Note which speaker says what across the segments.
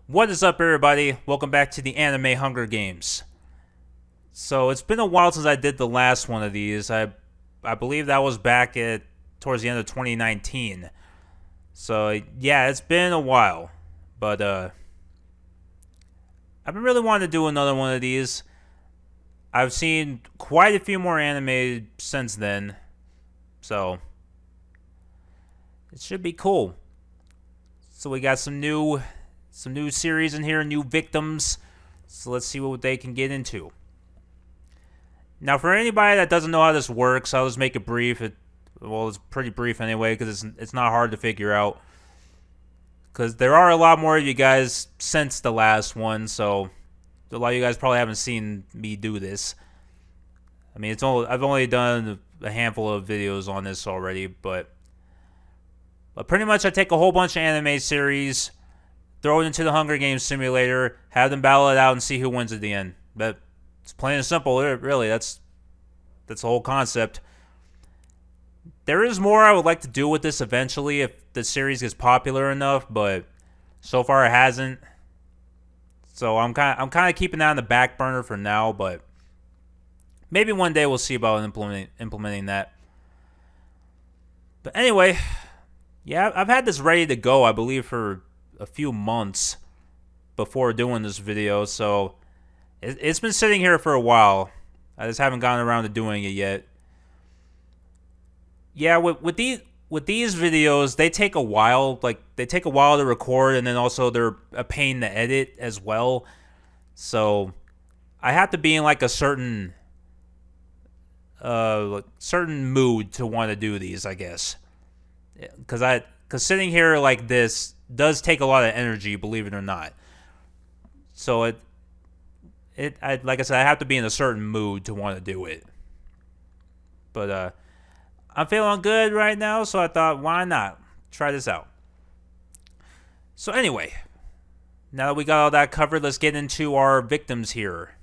Speaker 1: What is up, everybody? Welcome back to the Anime Hunger Games. So it's been a while since I did the last one of these. I believe that was back towards the end of 2019. So yeah, it's been a while, but I've been really wanting to do another one of these. I've seen quite a few more anime since then, so it should be cool. So we got some new series in here, new victims. So let's see what they can get into. Now, for anybody that doesn't know how this works, I'll just make it brief. Well, it's pretty brief anyway, because it's not hard to figure out. Because there are a lot more of you guys since the last one, so a lot of you guys probably haven't seen me do this. I mean, I've only done a handful of videos on this already, but pretty much I take a whole bunch of anime series, throw it into the Hunger Games simulator, have them battle it out, and see who wins at the end. But it's plain and simple, really. That's the whole concept. There is more I would like to do with this eventually if the series gets popular enough, but so far it hasn't. So I'm kind of keeping that on the back burner for now, but maybe one day we'll see about implementing that. But anyway, yeah, I've had this ready to go, I believe, for a few months before doing this video, so it's been sitting here for a while. I just haven't gotten around to doing it yet. Yeah, with these videos, they take a while. Like, they take a while to record, and then also they're a pain to edit as well. So I have to be in like a certain mood to want to do these, I guess. Because sitting here like this does take a lot of energy, believe it or not. So like I said, I have to be in a certain mood to want to do it. But I'm feeling good right now, so I thought, why not try this out? So anyway, now that we got all that covered, let's get into our victims here.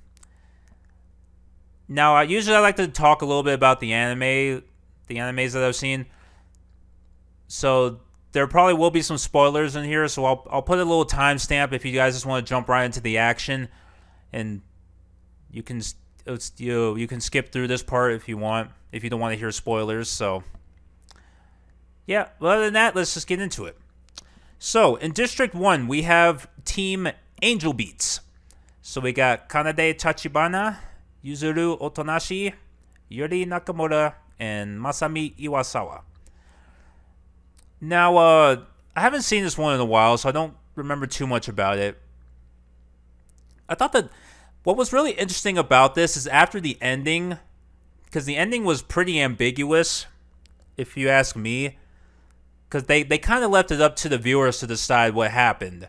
Speaker 1: Now, usually I like to talk a little bit about the animes that I've seen. So there probably will be some spoilers in here, so I'll put a little timestamp if you guys just want to jump right into the action, and you can skip through this part if you want, if you don't want to hear spoilers. So yeah, but other than that, let's just get into it. So in District 1, we have Team Angel Beats. So we got Kanade Tachibana, Yuzuru Otonashi, Yuri Nakamura, and Masami Iwasawa. Now, I haven't seen this one in a while, so I don't remember too much about it. I thought that what was really interesting about this is after the ending, because the ending was pretty ambiguous, if you ask me, because they kind of left it up to the viewers to decide what happened.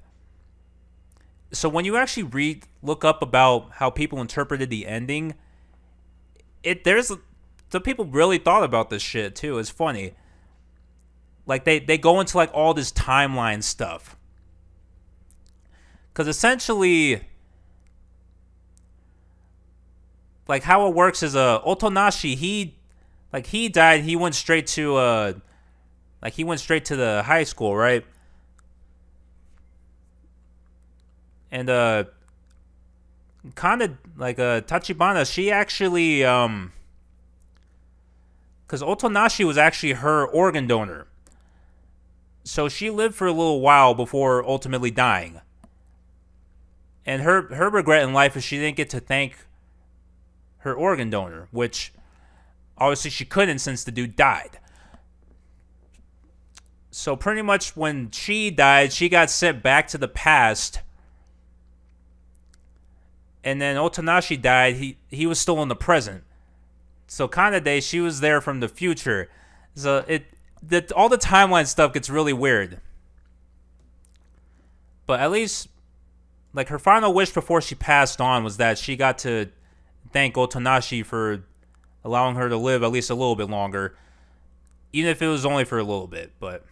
Speaker 1: So when you actually look up about how people interpreted the ending, some people really thought about this shit too. It's funny. Like, they go into, like, all this timeline stuff. Because essentially, like, how it works is, Otonashi, he died, he went straight to, the high school, right? And, kind of, like, Tachibana, she actually, because Otonashi was actually her organ donor. So she lived for a little while before ultimately dying. And her regret in life is she didn't get to thank her organ donor, which obviously she couldn't since the dude died. So pretty much when she died, she got sent back to the past. And then Otonashi died, he was still in the present. So Kanade, she was there from the future. So all the timeline stuff gets really weird. But at least, like, her final wish before she passed on was that she got to thank Otonashi for allowing her to live at least a little bit longer. Even if it was only for a little bit. But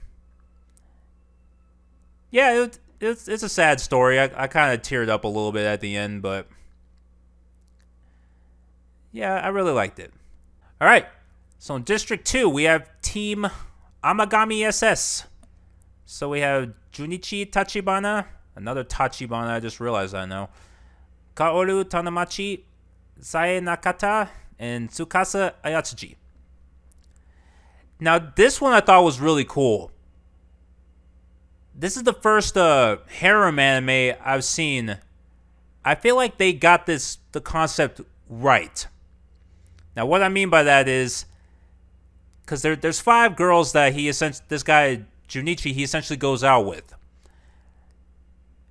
Speaker 1: yeah, it's a sad story. I kind of teared up a little bit at the end, but yeah, I really liked it. Alright, so in District 2, we have Team Amagami SS. So we have Junichi Tachibana, Another Tachibana, I just realized that now. Kaoru Tanamachi, Sae Nakata, and Tsukasa Ayatsuji. Now, this one I thought was really cool. This is the first harem anime I've seen. I feel like they got the concept right. Now, what I mean by that is, because there's 5 girls that this guy Junichi, he essentially goes out with.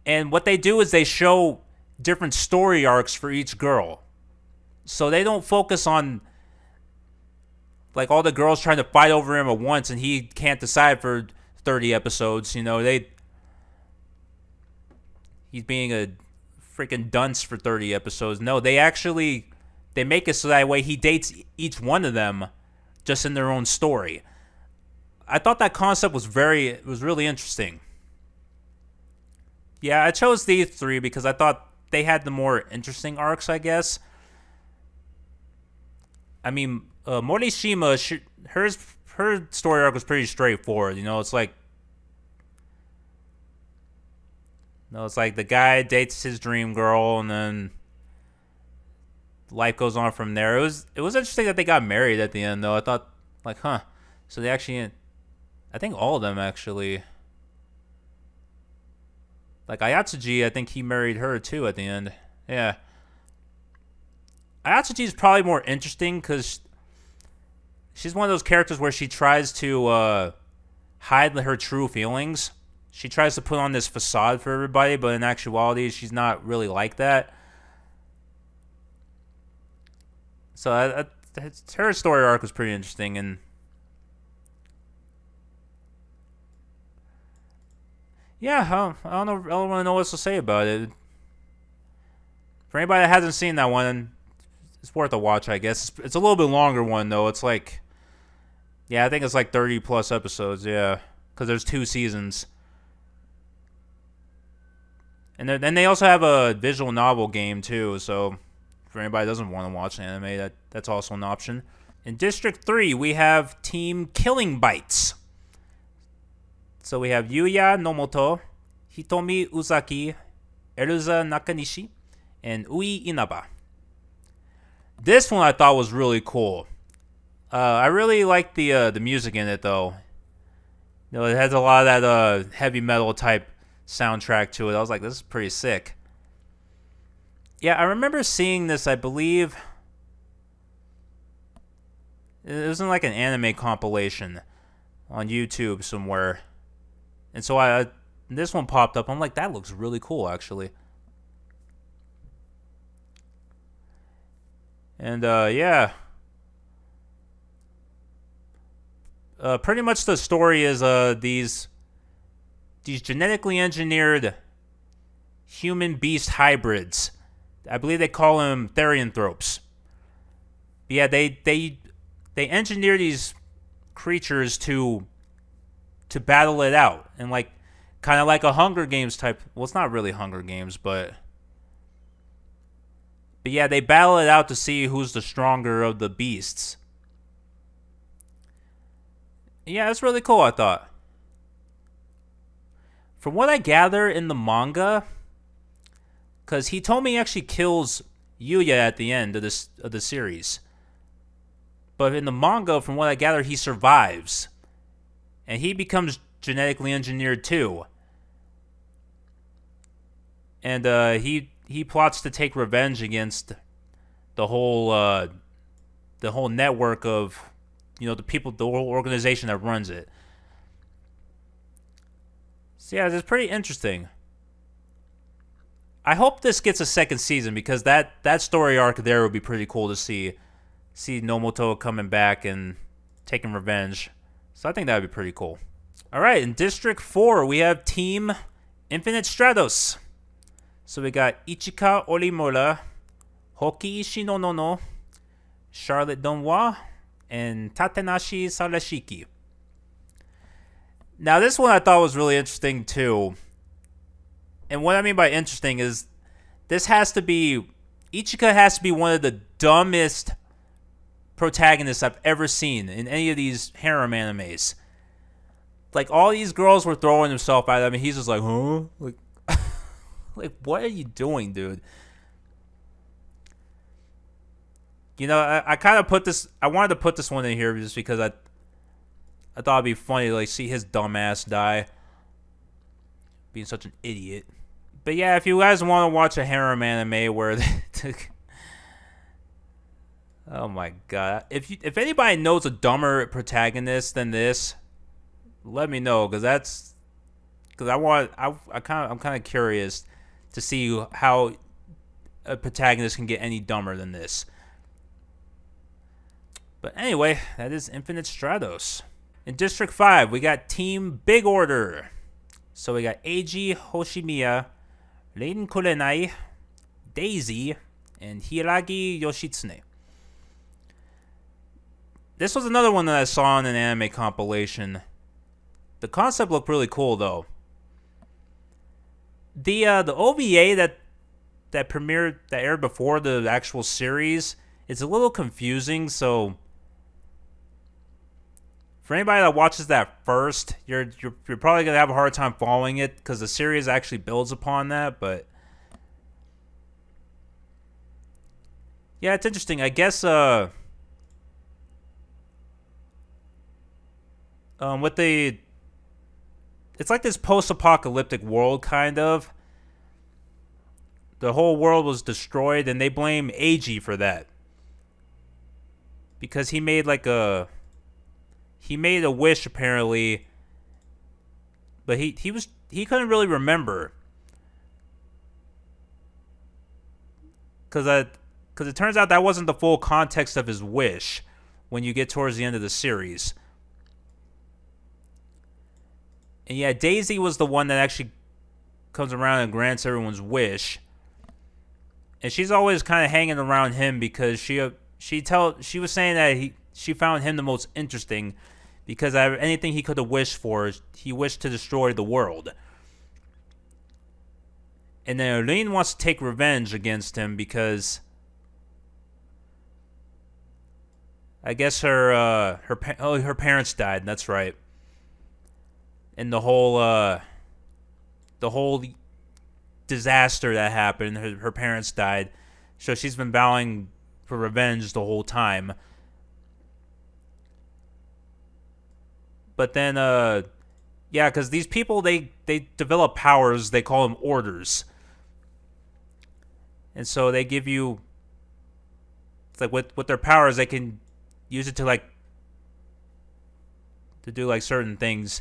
Speaker 1: And what they do is they show different story arcs for each girl. So they don't focus on like all the girls trying to fight over him at once and he can't decide for 30 episodes. You know, he's being a freaking dunce for 30 episodes. No, they make it so that way he dates each one of them just in their own story. I thought that concept was really interesting. Yeah, I chose these 3 because I thought they had the more interesting arcs, I guess. I mean, Morishima, her story arc was pretty straightforward. You know, it's like the guy dates his dream girl, and then life goes on from there. It was interesting that they got married at the end, though. I thought, like, huh. So they actually, I think all of them actually. Like Ayatsuji, I think he married her too at the end. Yeah. Ayatsuji is probably more interesting because she's one of those characters where she tries to hide her true feelings. She tries to put on this facade for everybody, but in actuality, she's not really like that. So her story arc was pretty interesting, and yeah, I don't really know what else to say about it. For anybody that hasn't seen that one, it's worth a watch, I guess. It's a little bit longer one, though. It's like, yeah, I think it's like 30 plus episodes, yeah, because there's 2 seasons. And then they also have a visual novel game, too, so for anybody that doesn't want to watch anime, that's also an option. In District 3, we have Team Killing Bites. So we have Yuya Nomoto, Hitomi Uzaki, Eruza Nakanishi, and Ui Inaba. This one I thought was really cool. I really like the music in it, though. You know, it has a lot of that heavy metal type soundtrack to it. I was like, this is pretty sick. Yeah, I remember seeing this, I believe. It was in like an anime compilation on YouTube somewhere. And so this one popped up. I'm like, that looks really cool, actually. And yeah. Pretty much the story is these genetically engineered human beast hybrids. I believe they call them therianthropes. Yeah, they engineer these creatures to battle it out, and like kind of like a Hunger Games type. Well, it's not really Hunger Games, but yeah, they battle it out to see who's the stronger of the beasts. Yeah, that's really cool, I thought. From what I gather in the manga, because Hitomi he actually kills Yuya at the end of the series. But in the manga, from what I gather, he survives. And he becomes genetically engineered too. And he plots to take revenge against the whole network of, you know, the whole organization that runs it. So yeah, it's pretty interesting. I hope this gets a second season because that story arc there would be pretty cool to see Nomoto coming back and taking revenge. So I think that would be pretty cool. All right, in District 4, we have Team Infinite Stratos. So we got Ichika Orimura, Hoki Shinonono, Charlotte Donwa, and Tatenashi Sarashiki. Now, this one I thought was really interesting, too. And what I mean by interesting is Ichika has to be one of the dumbest protagonists I've ever seen in any of these harem animes. Like, all these girls were throwing themselves at him, and he's just like, huh? Like, Like, what are you doing, dude? You know, I kind of put this. I wanted to put this one in here just because I thought it'd be funny to like see his dumb ass die, being such an idiot. But yeah, if you guys want to watch a harem anime where oh my god, if anybody knows a dumber protagonist than this, let me know, because I'm kind of curious to see how a protagonist can get any dumber than this. But anyway, that is Infinite Stratos. In District 5, we got Team Big Order. So we got Eiji Hoshimiya, Rein Kurenai, Daisy, and Hiragi Yoshitsune. This was another one that I saw in an anime compilation. The concept looked really cool, though. The OVA that aired before the actual series, it's a little confusing, so for anybody that watches that first, you're probably gonna have a hard time following it because the series actually builds upon that. But yeah, it's interesting. I guess with the, it's like this post-apocalyptic world kind of. The whole world was destroyed, and they blame Eiji for that because he made a wish apparently, but he couldn't really remember because it turns out that wasn't the full context of his wish when you get towards the end of the series. And yeah, Daisy was the one that actually comes around and grants everyone's wish. And she's always kind of hanging around him because she was saying that she found him the most interesting because out of anything he could have wished for, he wished to destroy the world. And then Eileen wants to take revenge against him because I guess her parents died. That's right. And the whole disaster that happened, her parents died, so she's been vowing for revenge the whole time. But then yeah, because these people, they develop powers, they call them orders, and so they give you, it's like with their powers they can use it to do like certain things.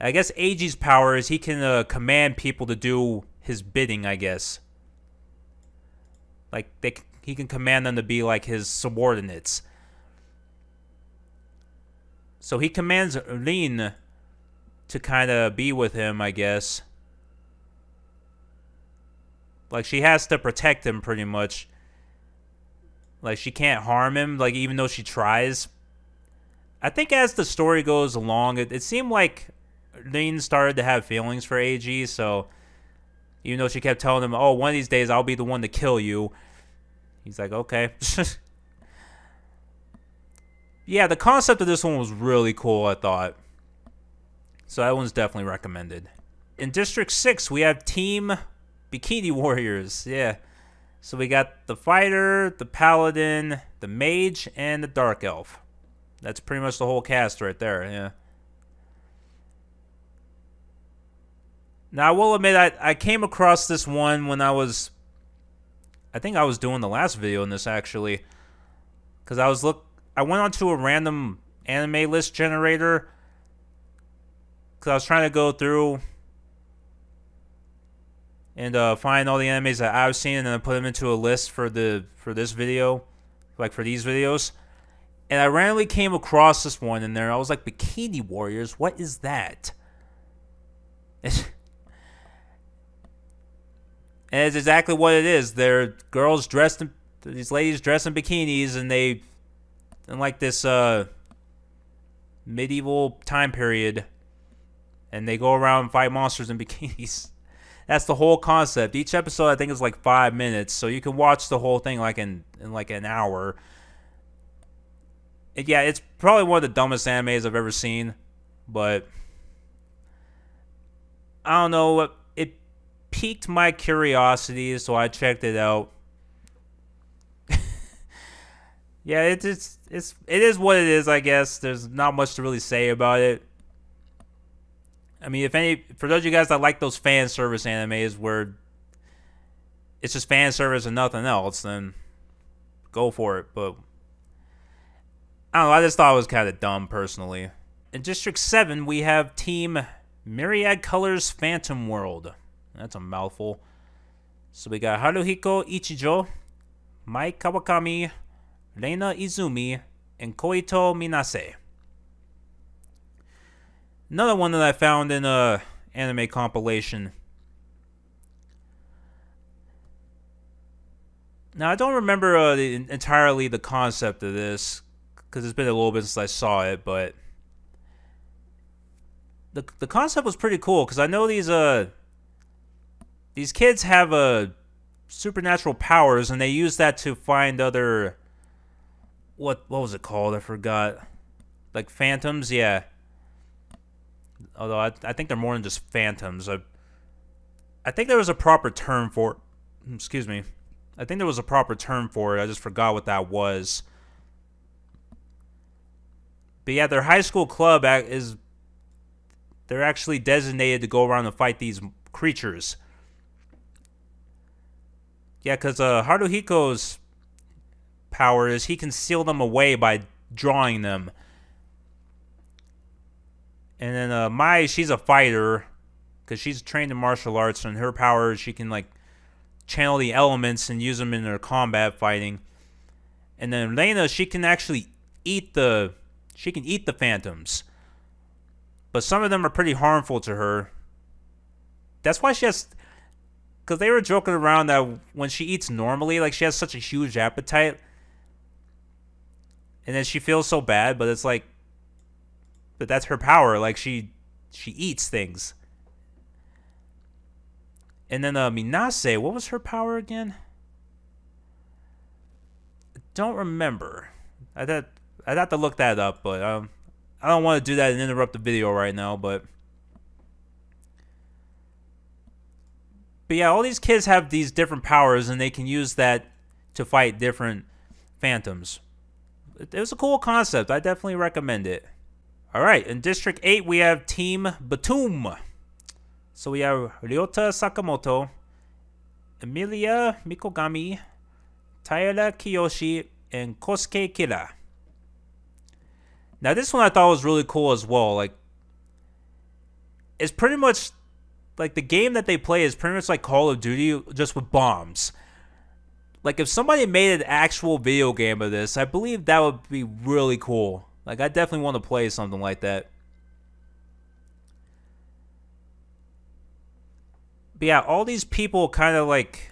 Speaker 1: I guess Eiji's power is he can command people to do his bidding, I guess. Like he can command them to be like his subordinates. So he commands Lin to kind of be with him, I guess. Like she has to protect him pretty much. Like she can't harm him, like even though she tries. I think as the story goes along, it seemed like Lin started to have feelings for Eiji, so even though she kept telling him, oh, one of these days I'll be the one to kill you, he's like, okay. Yeah, the concept of this one was really cool, I thought. So that one's definitely recommended. In District 6, we have Team Bikini Warriors. Yeah. So we got the Fighter, the Paladin, the Mage, and the Dark Elf. That's pretty much the whole cast right there, yeah. Now, I will admit, I came across this one when I think I was doing the last video in this, actually. Because I went onto a random anime list generator. Because I was trying to go through and find all the animes that I've seen and then put them into a list for this video. Like, for these videos. And I randomly came across this one in there. I was like, Bikini Warriors? What is that? And it's exactly what it is. They're girls dressed in, these ladies dressed in bikinis, and they, in like this medieval time period, and they go around and fight monsters in bikinis. That's the whole concept. Each episode, I think, is like 5 minutes, so you can watch the whole thing like in like an hour. And yeah, it's probably one of the dumbest animes I've ever seen, but I don't know. piqued my curiosity, so I checked it out. Yeah, it is what it is, I guess. There's not much to really say about it. I mean, for those of you guys that like those fan service animes where it's just fan service and nothing else, then go for it. But I don't know, I just thought it was kind of dumb, personally. In District 7, we have Team Myriad Colors Phantom World. That's a mouthful. So we got Haruhiko Ichijo, Mai Kawakami, Reina Izumi, and Koito Minase. Another one that I found in a anime compilation. Now, I don't remember entirely the concept of this, because it's been a little bit since I saw it, but the concept was pretty cool, because I know these kids have supernatural powers, and they use that to find other, what was it called? I forgot. Like phantoms, yeah. Although I think they're more than just phantoms. I think there was a proper term for it. Excuse me. I think there was a proper term for it. I just forgot what that was. But yeah, their high school club they're actually designated to go around and fight these creatures. Yeah, because Haruhiko's power is he can seal them away by drawing them. And then Mai, she's a fighter because she's trained in martial arts, and her power is she can like channel the elements and use them in her combat fighting. And then Reina, she can actually eat the phantoms, but some of them are pretty harmful to her. That's why she has, because they were joking around that when she eats normally, like she has such a huge appetite, and then she feels so bad, but it's like, but that's her power. Like she eats things. And then Minase, what was her power again? I don't remember. I'd have to look that up, but I don't want to do that and interrupt the video right now. But yeah, all these kids have these different powers, and they can use that to fight different phantoms. It was a cool concept. I definitely recommend it. All right, in District 8, we have Team Batum. So we have Ryota Sakamoto, Emilia Mikogami, Taira Kiyoshi, and Kosuke Kira. Now, this one I thought was really cool as well. Like, it's pretty much like the game that they play is pretty much like Call of Duty, just with bombs. Like, if somebody made an actual video game of this, I believe that would be really cool. Like, I definitely want to play something like that. But yeah, all these people kind of like...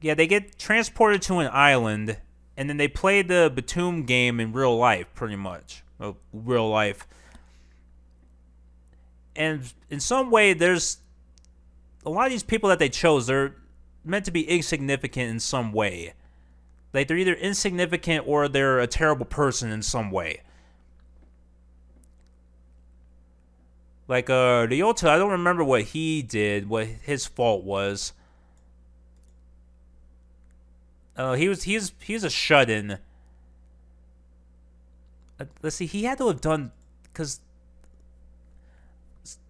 Speaker 1: Yeah, they get transported to an island, and then they play the Batum game in real life, pretty much. Real life. And in some way, there's... A lot of these people that they chose, they're meant to be insignificant in some way. Like, they're either insignificant or they're a terrible person in some way. Like, Ryota, I don't remember what he did, what his fault was. He's a shut-in. Let's see, he had to have done... Because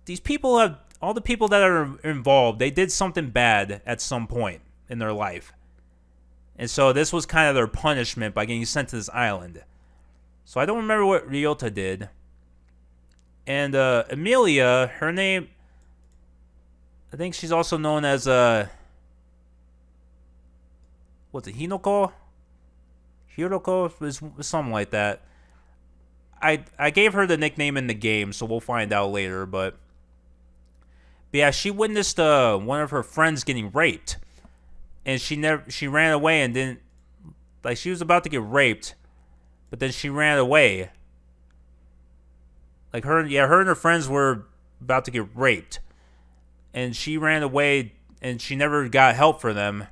Speaker 1: these people have... All the people that are involved, they did something bad at some point in their life. And so this was kind of their punishment by getting sent to this island. So I don't remember what Ryota did. And Emilia, her name... I think she's also known as... what's it? Hinoko? Hiroko? Is something like that. I gave her the nickname in the game, so we'll find out later, but yeah, she witnessed one of her friends getting raped, and she ran away and didn't, like, she was about to get raped, but then she ran away. Like, her and her friends were about to get raped, and she ran away, and she never got help for them,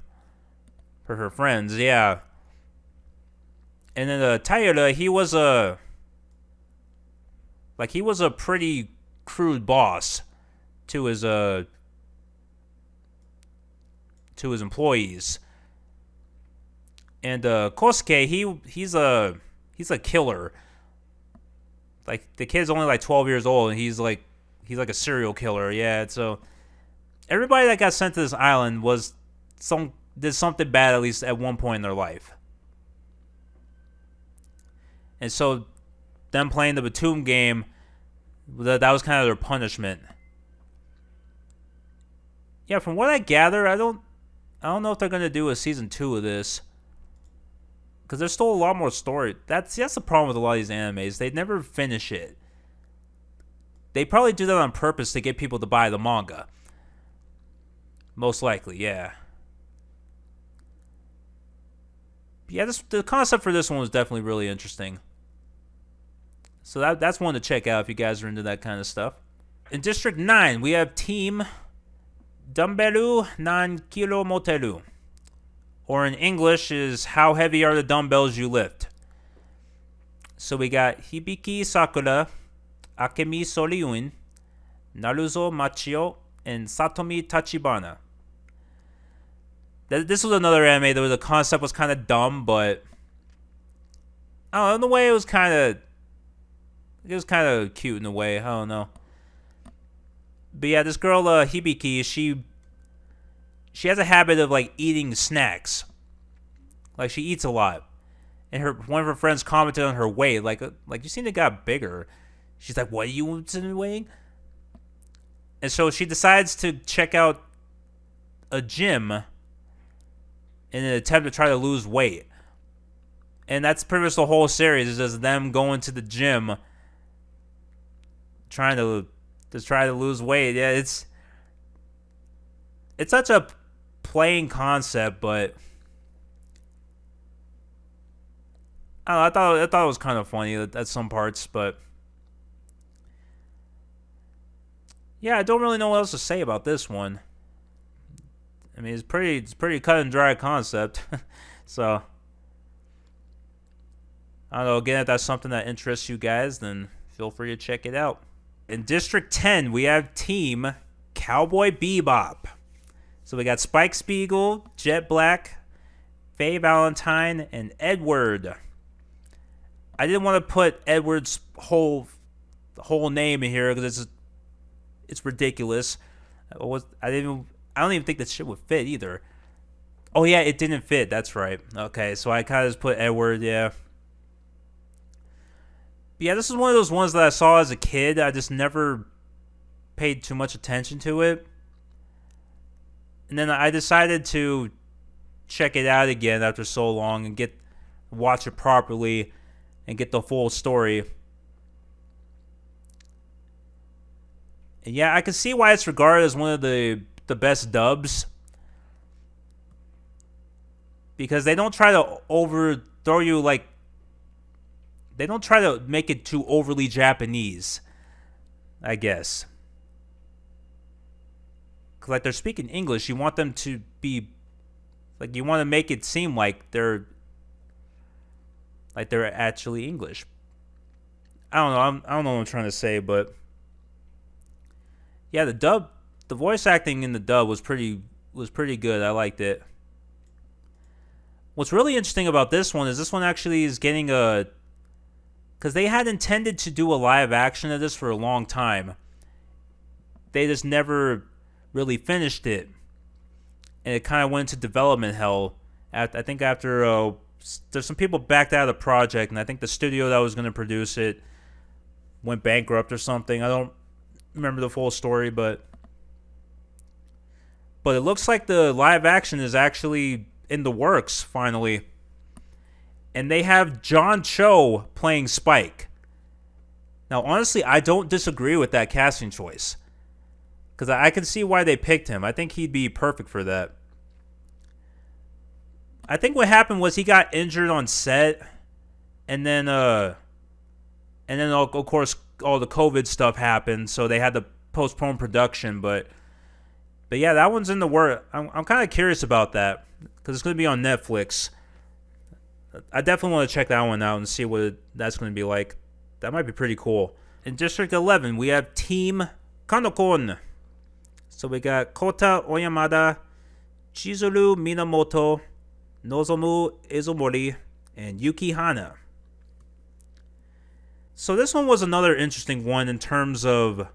Speaker 1: for her friends. Yeah. And then Taira, he was Like, he was a pretty crude boss to his employees. And Kosuke, he's a killer. Like, the kid's only like 12 years old, and he's like a serial killer. Yeah, so everybody that got sent to this island did something bad, at least at one point in their life. And so them playing the Batum game, that was kind of their punishment. Yeah, from what I gather, I don't know if they're gonna do a season 2 of this, because there's still a lot more story. That's the problem with a lot of these animes. They never finish it. They probably do that on purpose to get people to buy the manga. Most likely, yeah. Yeah, the concept for this one was definitely really interesting. So that's one to check out if you guys are into that kind of stuff. In District 9, we have Team Dumbbellu Nan Kilo Moteru. Or in English is How Heavy Are the Dumbbells You Lift? So we got Hibiki Sakura, Akemi Soliun, Naruzo Machio, and Satomi Tachibana. This was another anime where the concept was kind of dumb, but I don't know, in the way it was kind of cute in a way. I don't know. But yeah, this girl Hibiki, she has a habit of like eating snacks. Like, she eats a lot. And one of her friends commented on her weight, like you seem to got bigger. She's like, "What are you insinuating?" And so she decides to check out a gym in an attempt to try to lose weight. And that's pretty much the whole series, is just them going to the gym trying to lose weight. Yeah, it's such a plain concept, but I don't know, I thought it was kind of funny at some parts, but yeah, I don't really know what else to say about this one. I mean, it's pretty cut and dry concept. So I don't know, again, if that's something that interests you guys, then feel free to check it out. In District 10, we have Team Cowboy Bebop. So we got Spike Spiegel, Jet Black, Faye Valentine, and Edward. I didn't want to put Edward's whole name in here because it's ridiculous. I don't even think that shit would fit either. Oh yeah, it didn't fit. That's right. Okay, so I kind of just put Edward. Yeah. But yeah, this is one of those ones that I saw as a kid. I just never paid too much attention to it. And then I decided to check it out again after so long and watch it properly and get the full story. And yeah, I can see why it's regarded as one of the best dubs, because they don't try to overthrow you, like, they don't try to make it too overly Japanese, I guess. Cause like they're speaking English, you want them to be like, you want to make it seem like they're actually English. I don't know. I don't know what I'm trying to say, but yeah, the voice acting in the dub was pretty good. I liked it. What's really interesting about this one actually is getting because they had intended to do a live action of this for a long time. They just never really finished it, and it kind of went into development hell. I think after there's some people backed out of the project, and I think the studio that was going to produce it went bankrupt or something. I don't remember the full story, but it looks like the live action is actually in the works finally. And they have John Cho playing Spike. Now, honestly, I don't disagree with that casting choice, because I can see why they picked him. I think he'd be perfect for that. I think what happened was he got injured on set, and then of course all the COVID stuff happened, so they had to postpone production. But yeah, that one's in the work. I'm kind of curious about that, because it's going to be on Netflix. I definitely want to check that one out and see what that's going to be like. That might be pretty cool. In District 11, we have Team Kanokon. So we got Kota Oyamada, Chizuru Minamoto, Nozomu Izumori, and Yuki Hana. So this one was another interesting one in terms of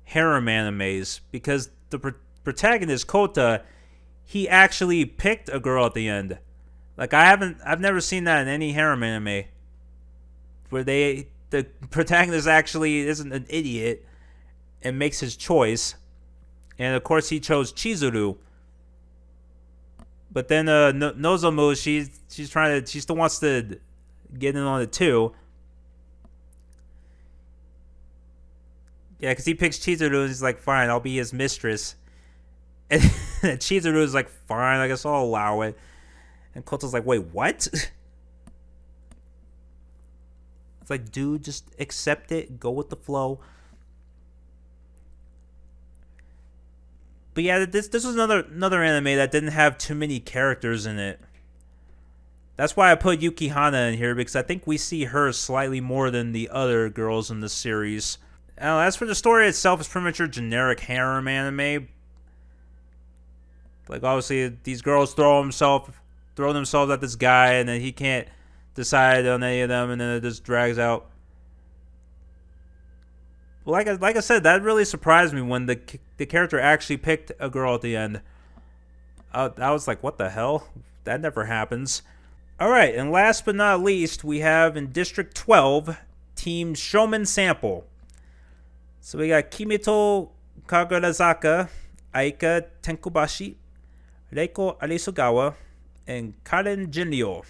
Speaker 1: harem animes, because the protagonist, Kota, he actually picked a girl at the end. Like, I've never seen that in any harem anime, where the protagonist actually isn't an idiot and makes his choice. And of course he chose Chizuru. But then Nozomu, she still wants to get in on it too. Yeah, because he picks Chizuru and he's like, fine, I'll be his mistress. And Chizuru is like, fine, I guess I'll allow it. And Koto's like, wait, what? It's like, dude, just accept it, go with the flow. But yeah, this was another anime that didn't have too many characters in it. That's why I put Yuki Hana in here, because I think we see her slightly more than the other girls in the series. As for the story itself, it's pretty much your generic harem anime. Like, obviously, these girls throw themselves at this guy, and then he can't decide on any of them, and then it just drags out. Well, like I said, that really surprised me when the character actually picked a girl at the end. I was like, what the hell? That never happens. Alright, and last but not least, we have in District 12, Team Shomen Sample. So we got Kimito Kagarazaka, Aika Tenkubashi, Reiko Arisugawa, and Karen Jinryo.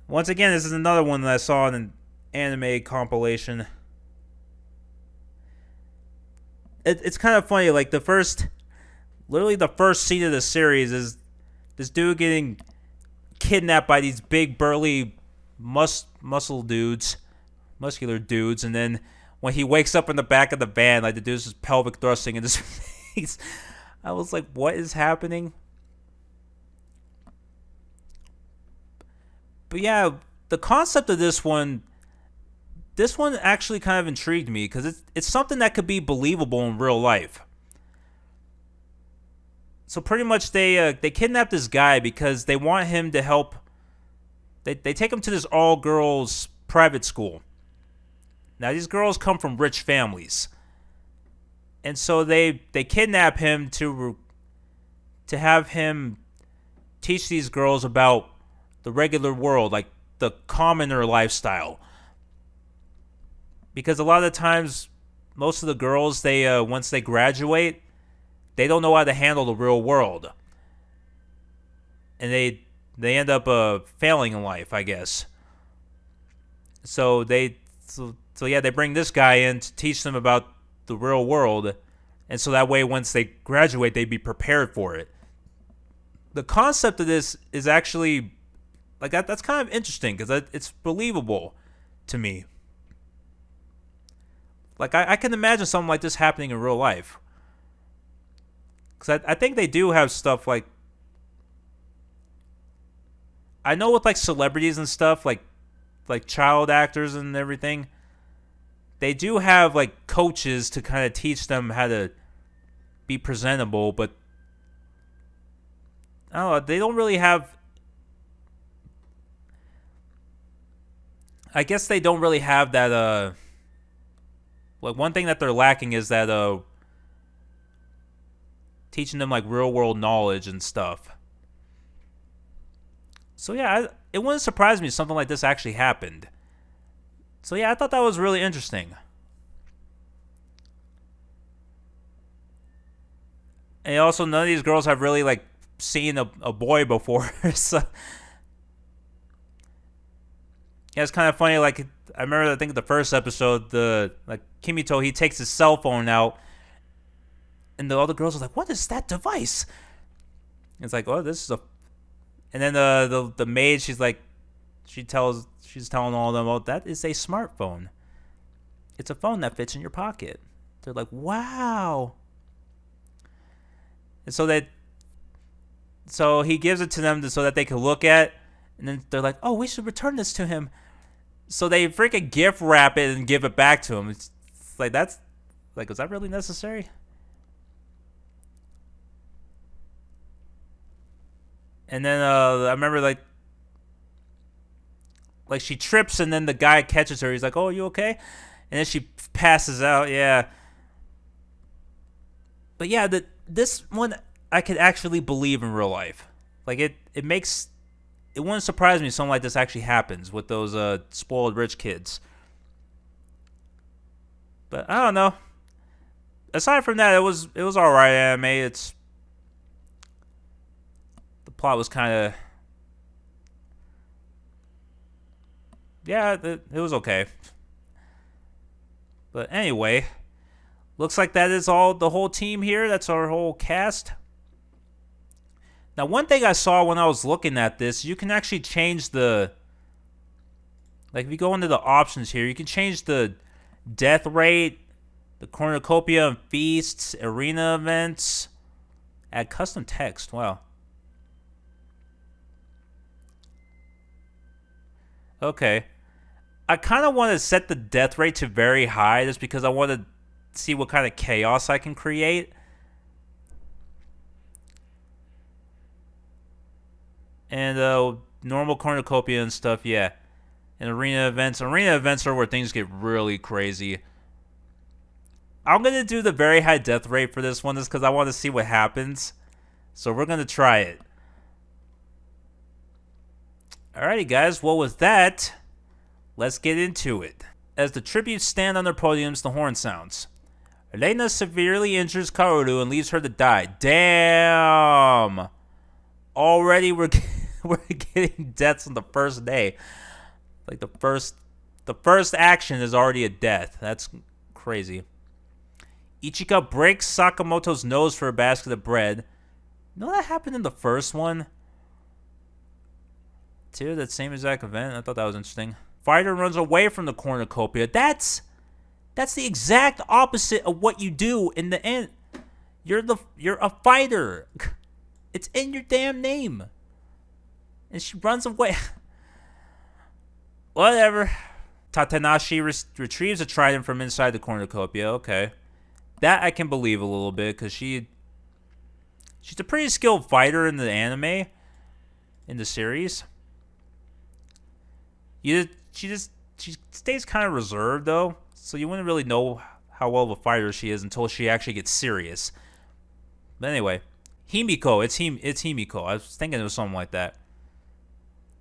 Speaker 1: Once again, this is another one that I saw in an anime compilation. It's kind of funny, like literally the first scene of the series is this dude getting kidnapped by these big burly muscular dudes, and then when he wakes up in the back of the van, like the dude's just pelvic thrusting in his face. I was like, what is happening? But yeah, the concept of this one actually kind of intrigued me, because it's something that could be believable in real life. So pretty much they kidnap this guy because they want him to help. They take him to this all-girls private school. Now, these girls come from rich families. And so they kidnap him to have him teach these girls about the regular world, like the commoner lifestyle. Because a lot of the times, most of the girls, they once they graduate, they don't know how to handle the real world. And they end up failing in life, I guess. So yeah, they bring this guy in to teach them about the real world, and so that way once they graduate, they'd be prepared for it. The concept of this is actually, like, that's kind of interesting, because it's believable to me. Like, I can imagine something like this happening in real life. Because I think they do have stuff like, I know with like celebrities and stuff, like child actors and everything, they do have like coaches to kind of teach them how to be presentable, but I don't know, they don't really have, I guess they don't really have that like, one thing that they're lacking is that teaching them like real world knowledge and stuff. So yeah, it wouldn't surprise me if something like this actually happened. So yeah, I thought that was really interesting. And also, none of these girls have really like seen a boy before. So yeah, it's kind of funny. Like, I remember, I think the first episode, like Kimito, he takes his cell phone out, and the other girls are like, "What is that device?" And it's like, "Oh, this is a." And then the maid, she's telling all of them, "Oh, that is a smartphone. It's a phone that fits in your pocket." They're like, "Wow." And so he gives it to them so that they can look at, and then they're like, "Oh, we should return this to him." So they freaking gift wrap it and give it back to him. It's like, that's like, was that really necessary? And then I remember like she trips and then the guy catches her. He's like, "Oh, you okay?" And then she passes out. Yeah. But yeah, this one I could actually believe in real life. Like it makes it wouldn't surprise me if something like this actually happens with those spoiled rich kids. But I don't know. Aside from that, it was alright anime. It's the plot was kind of, yeah, it was okay. But anyway, looks like that is all the whole team here. That's our whole cast. Now, one thing I saw when I was looking at this, you can actually change the, like if you go into the options here, you can change the death rate, the cornucopia and feasts, arena events, add custom text. Wow. Okay. I kind of want to set the death rate to very high just because I want to see what kind of chaos I can create. And normal cornucopia and stuff, yeah. And arena events. Arena events are where things get really crazy. I'm going to do the very high death rate for this one just because I want to see what happens. So we're going to try it. Alrighty, guys. Well, with that, let's get into it. As the tributes stand on their podiums, the horn sounds. Elena severely injures Kaoru and leaves her to die. Damn! Already we're getting deaths on the first day. Like the first action is already a death. That's crazy. Ichika breaks Sakamoto's nose for a basket of bread. You know that happened in the first one? Too, that same exact event. I thought that was interesting. Fighter runs away from the cornucopia. That's the exact opposite of what you do in the end. You're a fighter. It's in your damn name. And she runs away. Whatever. Tatanashi retrieves a trident from inside the cornucopia. Okay. That I can believe a little bit because she's a pretty skilled fighter in the anime, in the series. She stays kind of reserved though, so you wouldn't really know how well of a fighter she is until she actually gets serious. But anyway, Himiko, it's Himiko. I was thinking it was something like that.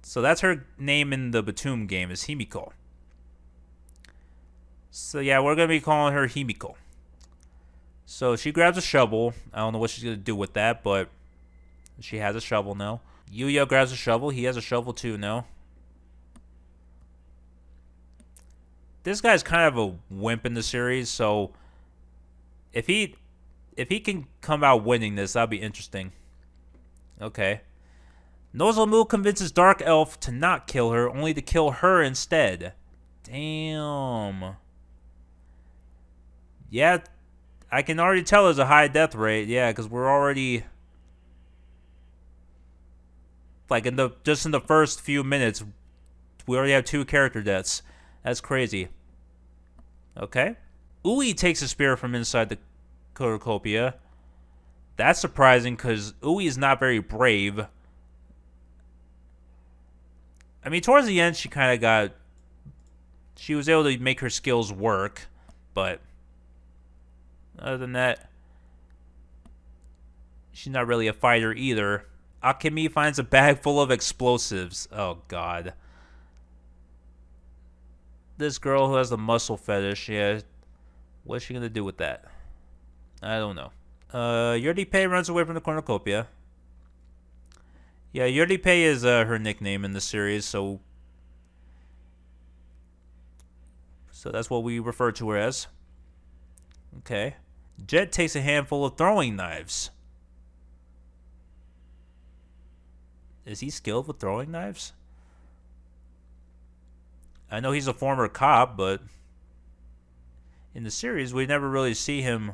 Speaker 1: So that's her name in the Batum game, is Himiko. So yeah, we're gonna be calling her Himiko. So she grabs a shovel. I don't know what she's gonna do with that, but she has a shovel now. Yuya grabs a shovel. He has a shovel too now. This guy's kind of a wimp in the series, so if he can come out winning this, that'd be interesting. Okay. Nozomu convinces Dark Elf to not kill her, only to kill her instead. Damn. Yeah, I can already tell there's a high death rate. Yeah, because we're already like just in the first few minutes, we already have 2 character deaths. That's crazy. Okay. Ui takes a spear from inside the cornucopia. That's surprising because Ui is not very brave. I mean, towards the end, she was able to make her skills work, but other than that, she's not really a fighter either. Akemi finds a bag full of explosives. Oh, God. This girl who has the muscle fetish, yeah, what's she gonna do with that? I don't know. Yurdipe runs away from the cornucopia. Yeah, Yurdipe is her nickname in the series, so that's what we refer to her as. Okay. Jet takes a handful of throwing knives. Is he skilled with throwing knives? I know he's a former cop, but in the series, we never really see him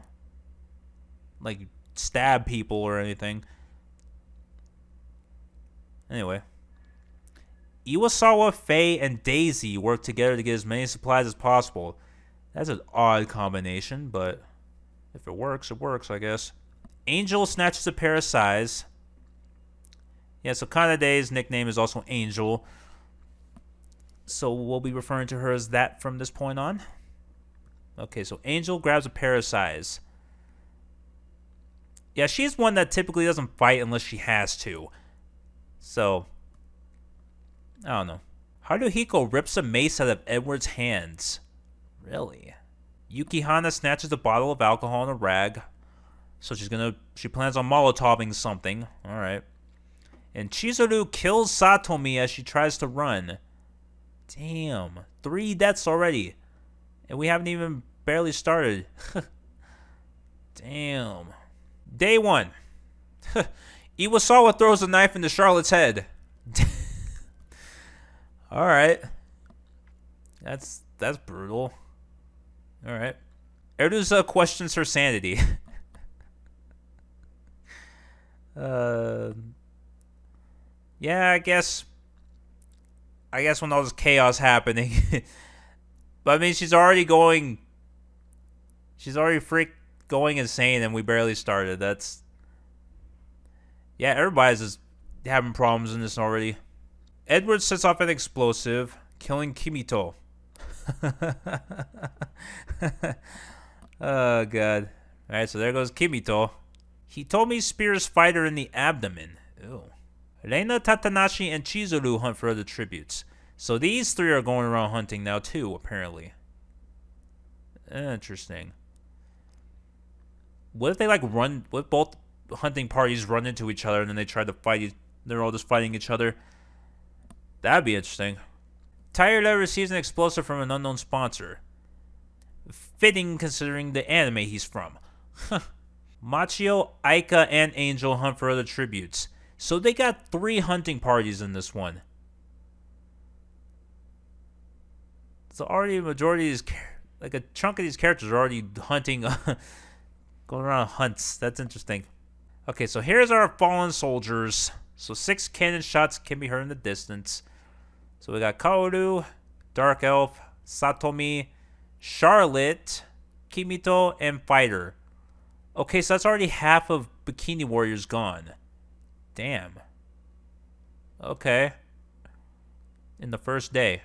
Speaker 1: like stab people or anything. Anyway, Iwasawa, Faye, and Daisy work together to get as many supplies as possible. That's an odd combination, but if it works, I guess. Angel snatches a pair of sais. Yeah, so Kanade's nickname is also Angel. So we'll be referring to her as that from this point on. Okay, so Angel grabs a pair of sais. Yeah, she's one that typically doesn't fight unless she has to. So, I don't know. Haruhiko rips a mace out of Edward's hands. Really? Yukihana snatches a bottle of alcohol and a rag. So she plans on Molotoving something. Alright. And Chizuru kills Satomi as she tries to run. Damn. 3 deaths already. And we haven't even barely started. Damn. Day 1. Iwasawa throws a knife into Charlotte's head. Alright. That's brutal. Alright. Eruza questions her sanity. Yeah, I guess when all this chaos happening. But I mean, she's already going insane and we barely started. Yeah, everybody's just having problems in this already. Edward sets off an explosive, killing Kimito. Oh, God. Alright, so there goes Kimito. Hitomi spears Fighter in the abdomen. Ew. Reina, Tatanashi, and Chizuru hunt for other tributes. So these 3 are going around hunting now too, apparently. Interesting. What if they what if both hunting parties run into each other and then they try to fight, they're all just fighting each other? That'd be interesting. Taira receives an explosive from an unknown sponsor. Fitting considering the anime he's from. Machio, Aika, and Angel hunt for other tributes. So they got 3 hunting parties in this one. So already a majority of these, like a chunk of these characters are already hunting, going around hunts. That's interesting. Okay, so here's our fallen soldiers. So 6 cannon shots can be heard in the distance. So we got Kaoru, Dark Elf, Satomi, Charlotte, Kimito, and Fighter. Okay, so that's already half of Bikini Warriors gone. Damn. Okay. In the first day.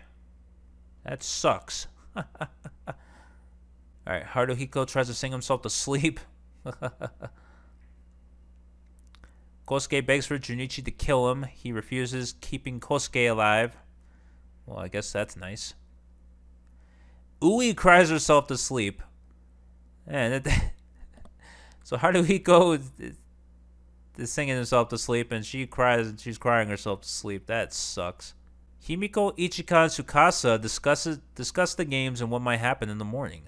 Speaker 1: That sucks. Alright, Haruhiko tries to sing himself to sleep. Kosuke begs for Junichi to kill him. He refuses, keeping Kosuke alive. Well, I guess that's nice. Ui cries herself to sleep. And so Haruhiko is singing herself to sleep, and she's crying herself to sleep. That sucks. Himiko, Ichika, and Tsukasa discuss the games and what might happen in the morning.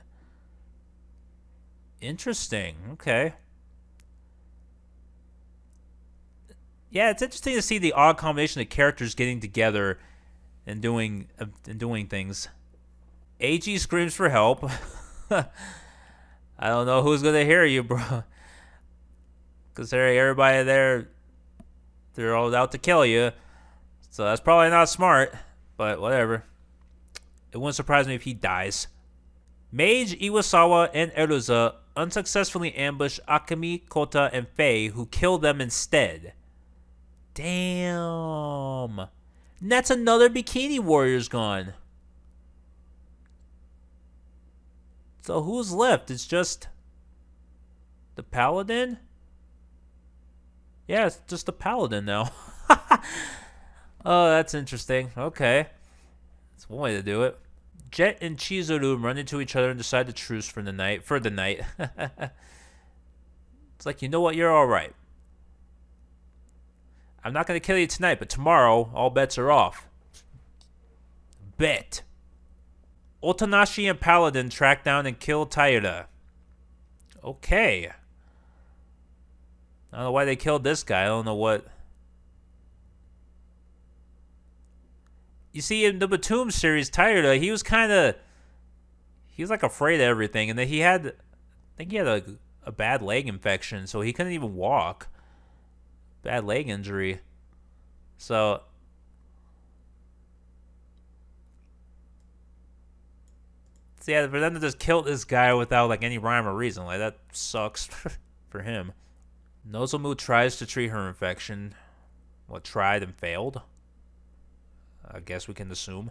Speaker 1: Interesting. Okay. Yeah, it's interesting to see the odd combination of characters getting together and doing things. AG screams for help. I don't know who's gonna hear you, bro. Because everybody there, they're all out to kill you. So that's probably not smart, but whatever. It wouldn't surprise me if he dies. Mage, Iwasawa, and Eruza unsuccessfully ambush Akemi, Kota, and Faye, who kill them instead. Damn. And that's another Bikini Warriors gone. So who's left? It's just the Paladin? Yeah, it's just the Paladin now. Oh, that's interesting. Okay. That's one way to do it. Jet and Chizuru run into each other and decide to truce for the night. It's like, you know what? You're all right. I'm not going to kill you tonight, but tomorrow, all bets are off. Bet. Otanashi and Paladin track down and kill Taira. Okay. I don't know why they killed this guy. I don't know what. You see, in the Batum series, Taira, he was like afraid of everything. And then I think he had a bad leg infection, so he couldn't even walk. Bad leg injury. So, Yeah, for them to just kill this guy without like any rhyme or reason, like that sucks for him. Nozomu tries to treat her infection. What, tried and failed? I guess we can assume.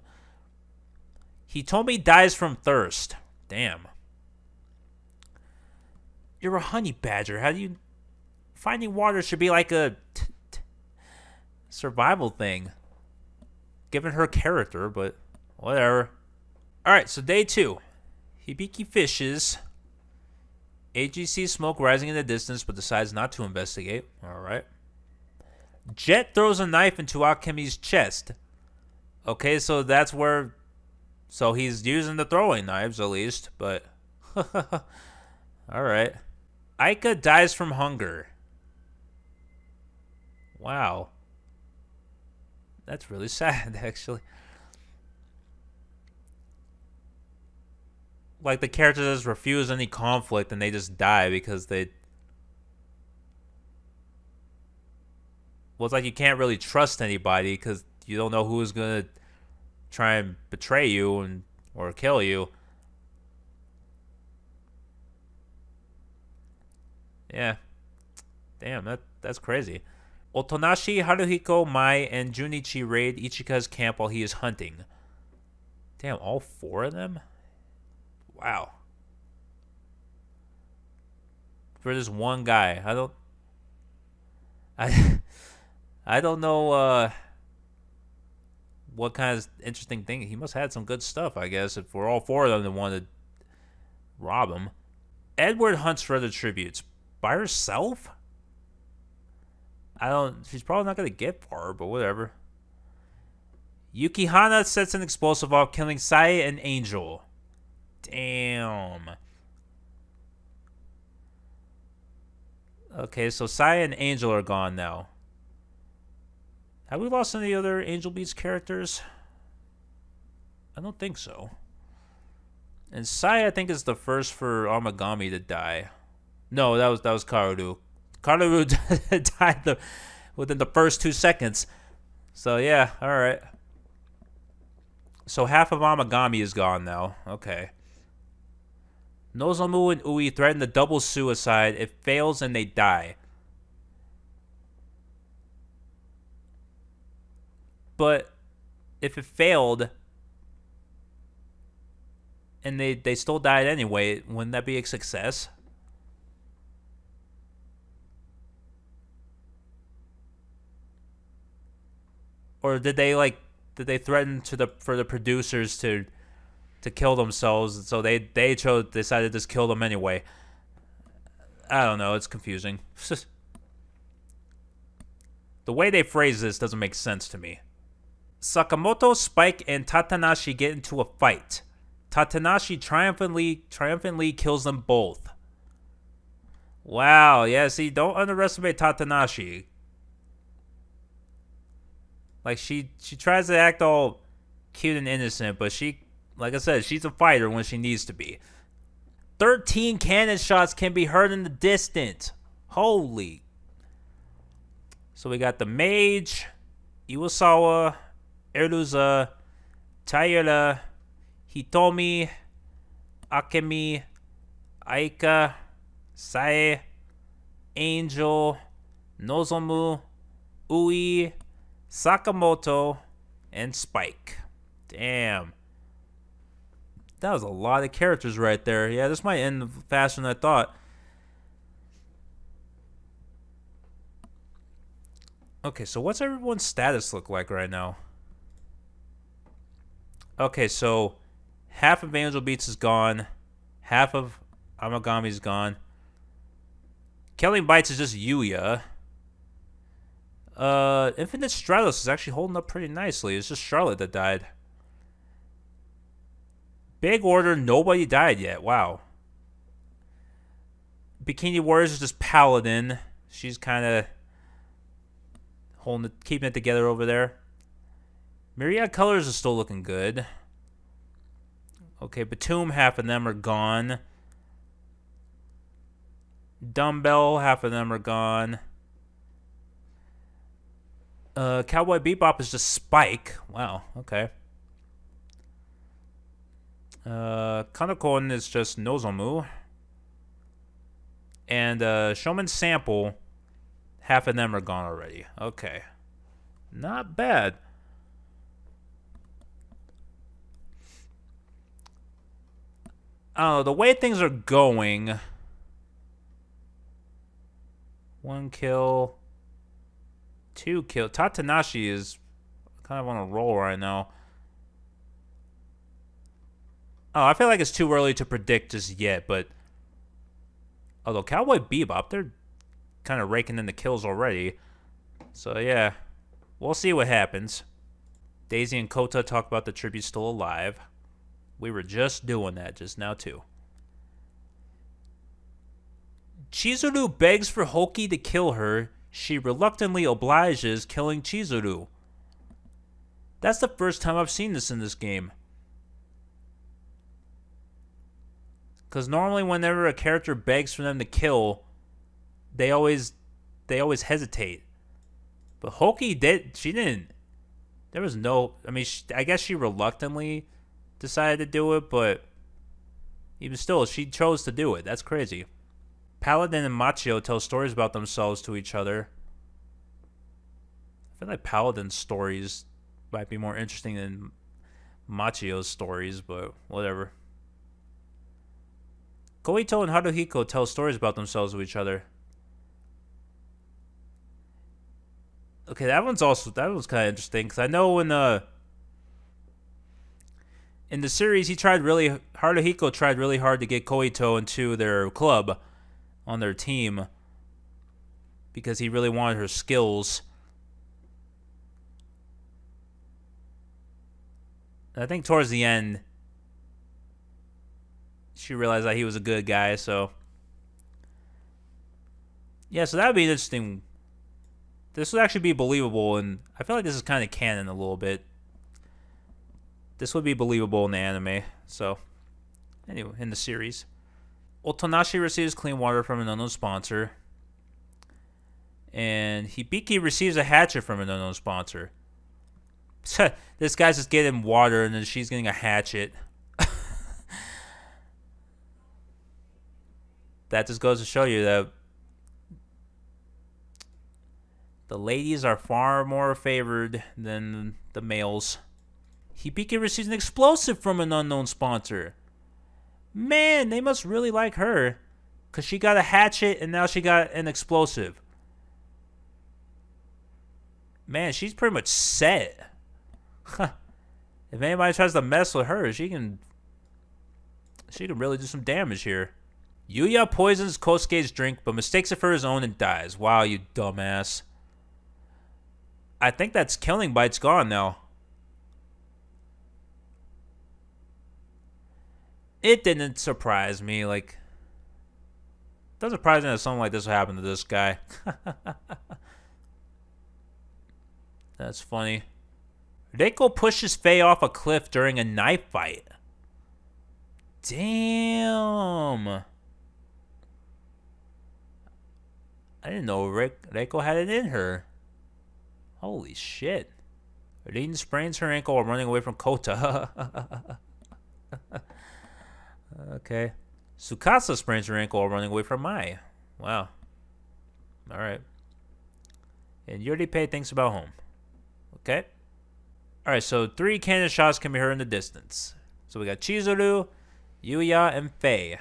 Speaker 1: Hitomi dies from thirst. Damn. You're a honey badger. How do you... Finding water should be like a survival thing. Given her character, but whatever. Alright, so day 2. Hibiki fishes. AGC smoke rising in the distance, but decides not to investigate. Alright. Jet throws a knife into Akemi's chest. Okay, so that's where... So he's using the throwing knives, at least, but... Alright. Aika dies from hunger. Wow. That's really sad, actually. Like, the characters just refuse any conflict and they just die because they... Well, it's like you can't really trust anybody because you don't know who's going to try and betray you or kill you. Yeah. Damn, that's crazy. Otonashi, Haruhiko, Mai, and Junichi raid Ichika's camp while he is hunting. Damn, all 4 of them? Wow. For this one guy. I don't know what kind of interesting thing. He must have had some good stuff, I guess, if for all 4 of them that wanted to rob him. Edward hunts for other tributes. By herself? She's probably not going to get far, but whatever. Yukihana sets an explosive off, killing Sae and Angel. Damn. Okay, so Sae and Angel are gone now. Have we lost any other Angel Beats characters? I don't think so. And Sae, I think, is the first for Amagami to die. No, that was Kaoru. Kaoru died within the first 2 seconds. So yeah, alright. So half of Amagami is gone now. Okay. Nozomu and Ui threaten the double suicide. It fails and they die. But if it failed and they still died anyway, wouldn't that be a success? Or did they threaten for the producers to kill themselves, so they decided to just kill them anyway? I don't know, it's confusing. The way they phrase this doesn't make sense to me. Sakamoto, Spike, and Tatanashi get into a fight. Tatanashi triumphantly kills them both. Wow, yeah, see, don't underestimate Tatanashi. Like, she tries to act all cute and innocent, but like I said, she's a fighter when she needs to be. 13 cannon shots can be heard in the distance. Holy. So we got the Mage, Iwasawa, Eruza, Taira, Hitomi, Akemi, Aika, Sae, Angel, Nozomu, Ui, Sakamoto, and Spike. Damn. That was a lot of characters right there. Yeah, this might end faster than I thought. Okay, so what's everyone's status look like right now? Okay, so half of Angel Beats is gone. Half of Amagami is gone. Killing Bites is just Yuya. Infinite Strylos is actually holding up pretty nicely. It's just Charlotte that died. Big Order, nobody died yet. Wow. Bikini Warriors is just Paladin. She's kind of keeping it together over there. Myriad Colors is still looking good. Okay, Batum, half of them are gone. Dumbbell, half of them are gone. Cowboy Bebop is just Spike. Wow, okay. Kanokon is just Nozomu. And Showman Sample, half of them are gone already. Okay. Not bad. The way things are going. 1 kill. 2 kill. Tatanashi is kind of on a roll right now. Oh, I feel like it's too early to predict just yet, but although Cowboy Bebop, they're kind of raking in the kills already. So yeah, we'll see what happens. Daisy and Kota talk about the tribute still alive. We were just doing that just now too. Chizuru begs for Hoki to kill her. She reluctantly obliges, killing Chizuru. That's the first time I've seen this in this game. Because normally whenever a character begs for them to kill, they always hesitate. But Hoki she didn't. There was no, I mean, I guess she reluctantly decided to do it, but even still, she chose to do it. That's crazy. Paladin and Machio tell stories about themselves to each other. I feel like Paladin's stories might be more interesting than Machio's stories, but whatever. Koito and Haruhiko tell stories about themselves to each other. Okay, that one's kind of interesting because I know in the series Haruhiko tried really hard to get Koito into their club on their team because he really wanted her skills. And I think towards the end she realized that he was a good guy, so yeah, so that would be interesting. This would actually be believable, and I feel like this is kind of canon a little bit. This would be believable in the anime, so anyway, in the series. Otonashi receives clean water from an unknown sponsor, and Hibiki receives a hatchet from an unknown sponsor. This guy's just getting water, and then she's getting a hatchet. That just goes to show you that the ladies are far more favored than the males. Hibiki receives an explosive from an unknown sponsor. Man, they must really like her, because she got a hatchet and now she got an explosive. Man, she's pretty much set. If anybody tries to mess with her, she can really do some damage here. Yuya poisons Kosuke's drink, but mistakes it for his own and dies. Wow, you dumbass. I think that's Killing Bite's gone now. It didn't surprise me. Like, it doesn't surprise me that something like this will happen to this guy. That's funny. Reiko pushes Faye off a cliff during a knife fight. Damn. I didn't know Reiko had it in her. Holy shit. Rin sprains her ankle while running away from Kota. Okay. Tsukasa sprains her ankle while running away from Mai. Wow. Alright. And Yuripei thinks about home. Okay. Alright, so 3 cannon shots can be heard in the distance. So we got Chizuru, Yuya, and Faye.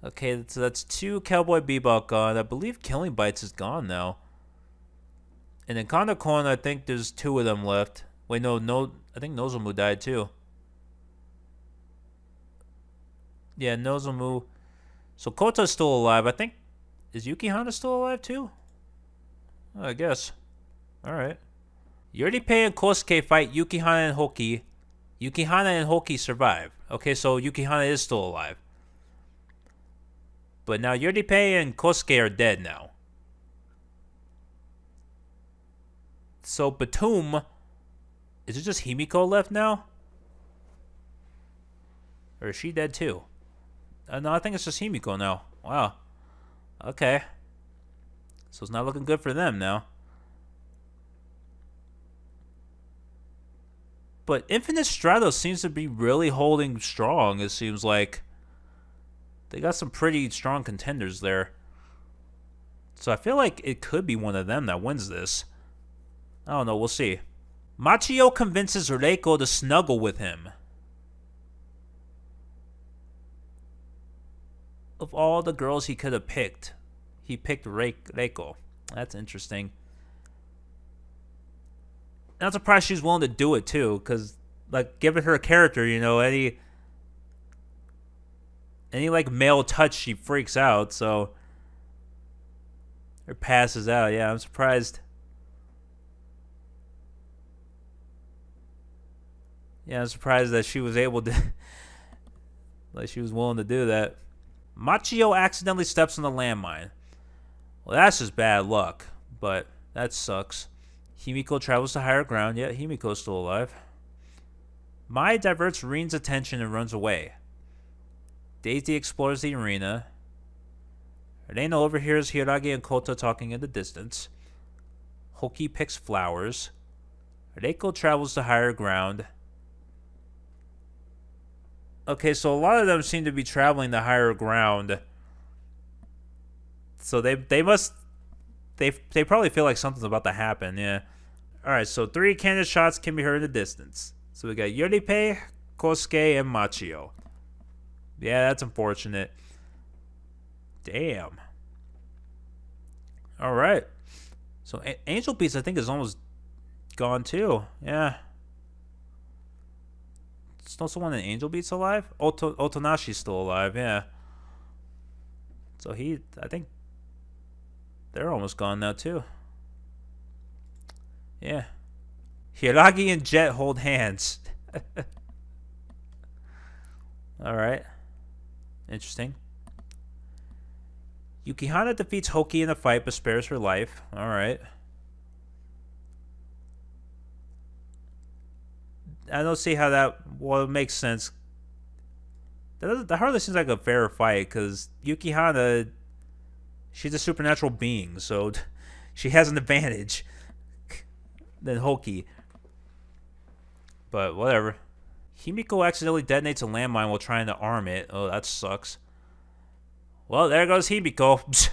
Speaker 1: Okay, so that's 2 Cowboy Bebop gone. I believe Killing Bites is gone now. And in Kanokon, I think there's 2 of them left. Wait, no, I think Nozomu died too. Yeah, Nozomu. So Kota's still alive. I think, is Yukihana still alive too? I guess. Alright. Yuripei and Kosuke fight Yukihana and Hoki. Yukihana and Hoki survive. Okay, so Yukihana is still alive. But now Yuripei and Kosuke are dead now. So Batum, is it just Himiko left now? Or is she dead too? No, I think it's just Himiko now. Wow. Okay. So it's not looking good for them now. But Infinite Stratos seems to be really holding strong. It seems like they got some pretty strong contenders there. So I feel like it could be one of them that wins this. I don't know. We'll see. Machio convinces Reiko to snuggle with him. Of all the girls he could have picked, he picked Reiko. That's interesting. I'm surprised she's willing to do it too, because like giving her a character, you know, any like male touch, she freaks out. So or passes out. Yeah, I'm surprised. Yeah, I'm surprised that she was able to, like, she was willing to do that. Machio accidentally steps on the landmine. Well, that's just bad luck, but that sucks. Himiko travels to higher ground. Yeah, Himiko's still alive. Mai diverts Rin's attention and runs away. Daisy explores the arena. Reina overhears Hiragi and Kota talking in the distance. Hoki picks flowers. Reiko travels to higher ground. Okay, so a lot of them seem to be traveling to higher ground. So they must... They probably feel like something's about to happen, yeah. Alright, so 3 cannon shots can be heard in the distance. So we got Yuripei, Kosuke, and Machio. Yeah, that's unfortunate. Damn. Alright. So Angel Beats, I think, is almost gone too. Yeah. Still someone in Angel Beats alive? Otonashi's still alive, yeah. So I think they're almost gone now too. Yeah. Hiragi and Jet hold hands. Alright. Interesting. Yukihana defeats Hoki in a fight but spares her life. Alright. I don't see how that... Well, it makes sense. That hardly seems like a fair fight, because Yukihana... She's a supernatural being, so she has an advantage than Hoki. But whatever. Himiko accidentally detonates a landmine while trying to arm it. Oh, that sucks. Well, there goes Himiko.